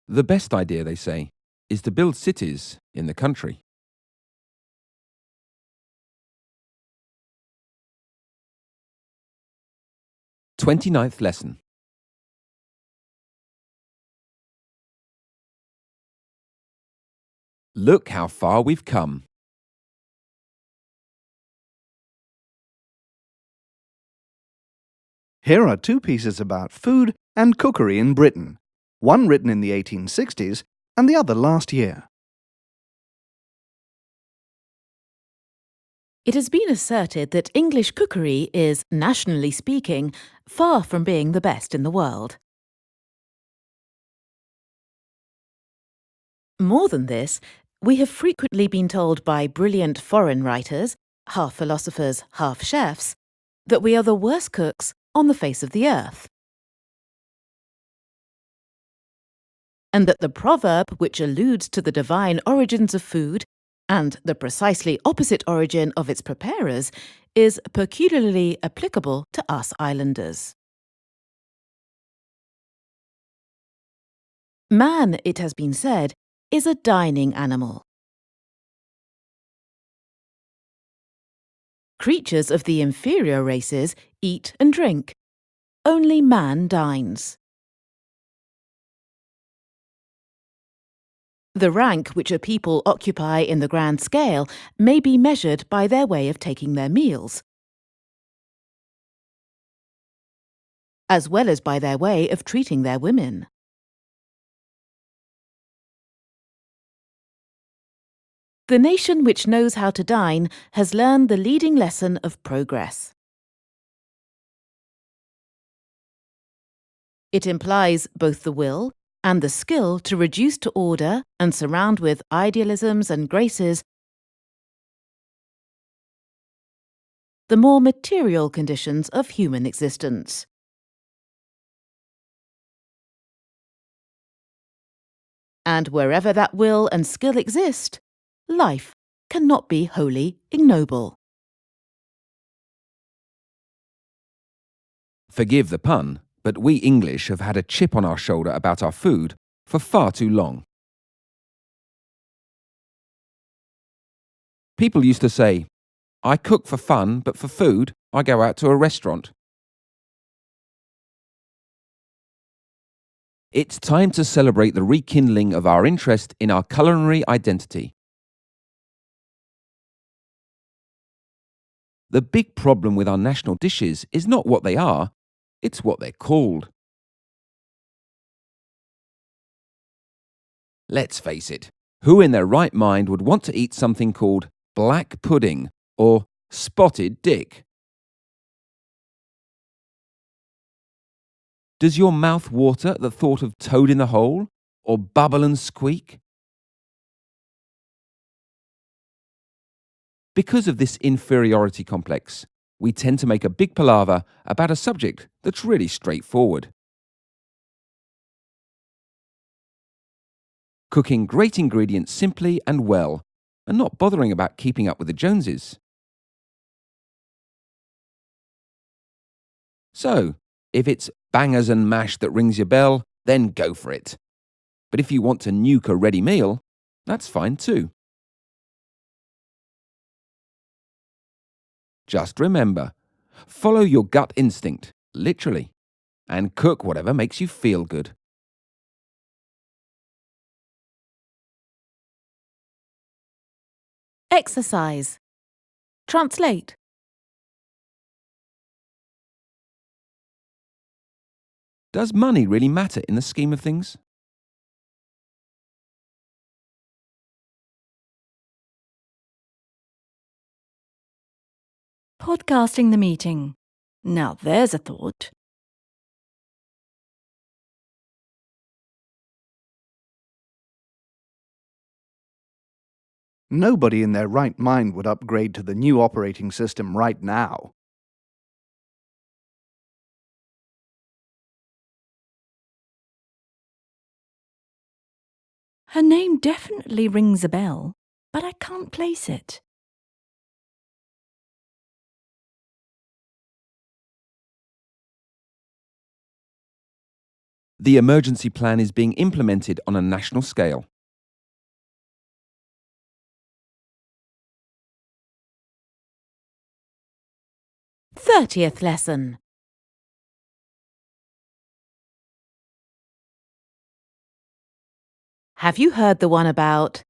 Speaker 1: The best idea, they say, is to build cities in the country. 29th lesson. Look how far we've come.
Speaker 2: Here are two pieces about food and cookery in Britain. one written in the 1860s and the other last year.
Speaker 3: It has been asserted that English cookery is, nationally speaking, far from being the best in the world. More than this, we have frequently been told by brilliant foreign writers, half philosophers, half chefs, that we are the worst cooks on the face of the earth. And that the proverb which alludes to the divine origins of food and the precisely opposite origin of its preparers is peculiarly applicable to us islanders. Man, it has been said, is a dining animal. Creatures of the inferior races eat and drink. Only man dines. The rank which a people occupy in the grand scale may be measured by their way of taking their meals, as well as by their way of treating their women. The nation which knows how to dine has learned the leading lesson of progress. It implies both the will and the skill to reduce to order and surround with idealisms and graces the more material conditions of human existence. And wherever that will and skill exist, life cannot be wholly ignoble.
Speaker 1: Forgive the pun, but we English have had a chip on our shoulder about our food for far too long. People used to say, "I cook for fun, but for food, I go out to a restaurant." It's time to celebrate the rekindling of our interest in our culinary identity. The big problem with our national dishes is not what they are, it's what they're called. Let's face it, who in their right mind would want to eat something called black pudding or spotted dick? Does your mouth water at the thought of toad in the hole or bubble and squeak? Because of this inferiority complex, we tend to make a big palaver about a subject that's really straightforward. Cooking great ingredients simply and well, and not bothering about keeping up with the Joneses. So, if it's bangers and mash that rings your bell, then go for it. But if you want to nuke a ready meal, that's fine too. Just remember, follow your gut instinct, literally, and cook whatever makes you feel good.
Speaker 3: Exercise. Translate.
Speaker 1: Does money really matter in the scheme of things?
Speaker 4: Podcasting the meeting. Now there's a thought.
Speaker 2: Nobody in their right mind would upgrade to the new operating system right now.
Speaker 4: Her name definitely rings a bell, but I can't place it.
Speaker 1: The emergency plan is being implemented on a national scale.
Speaker 3: th lesson. Have you heard the one about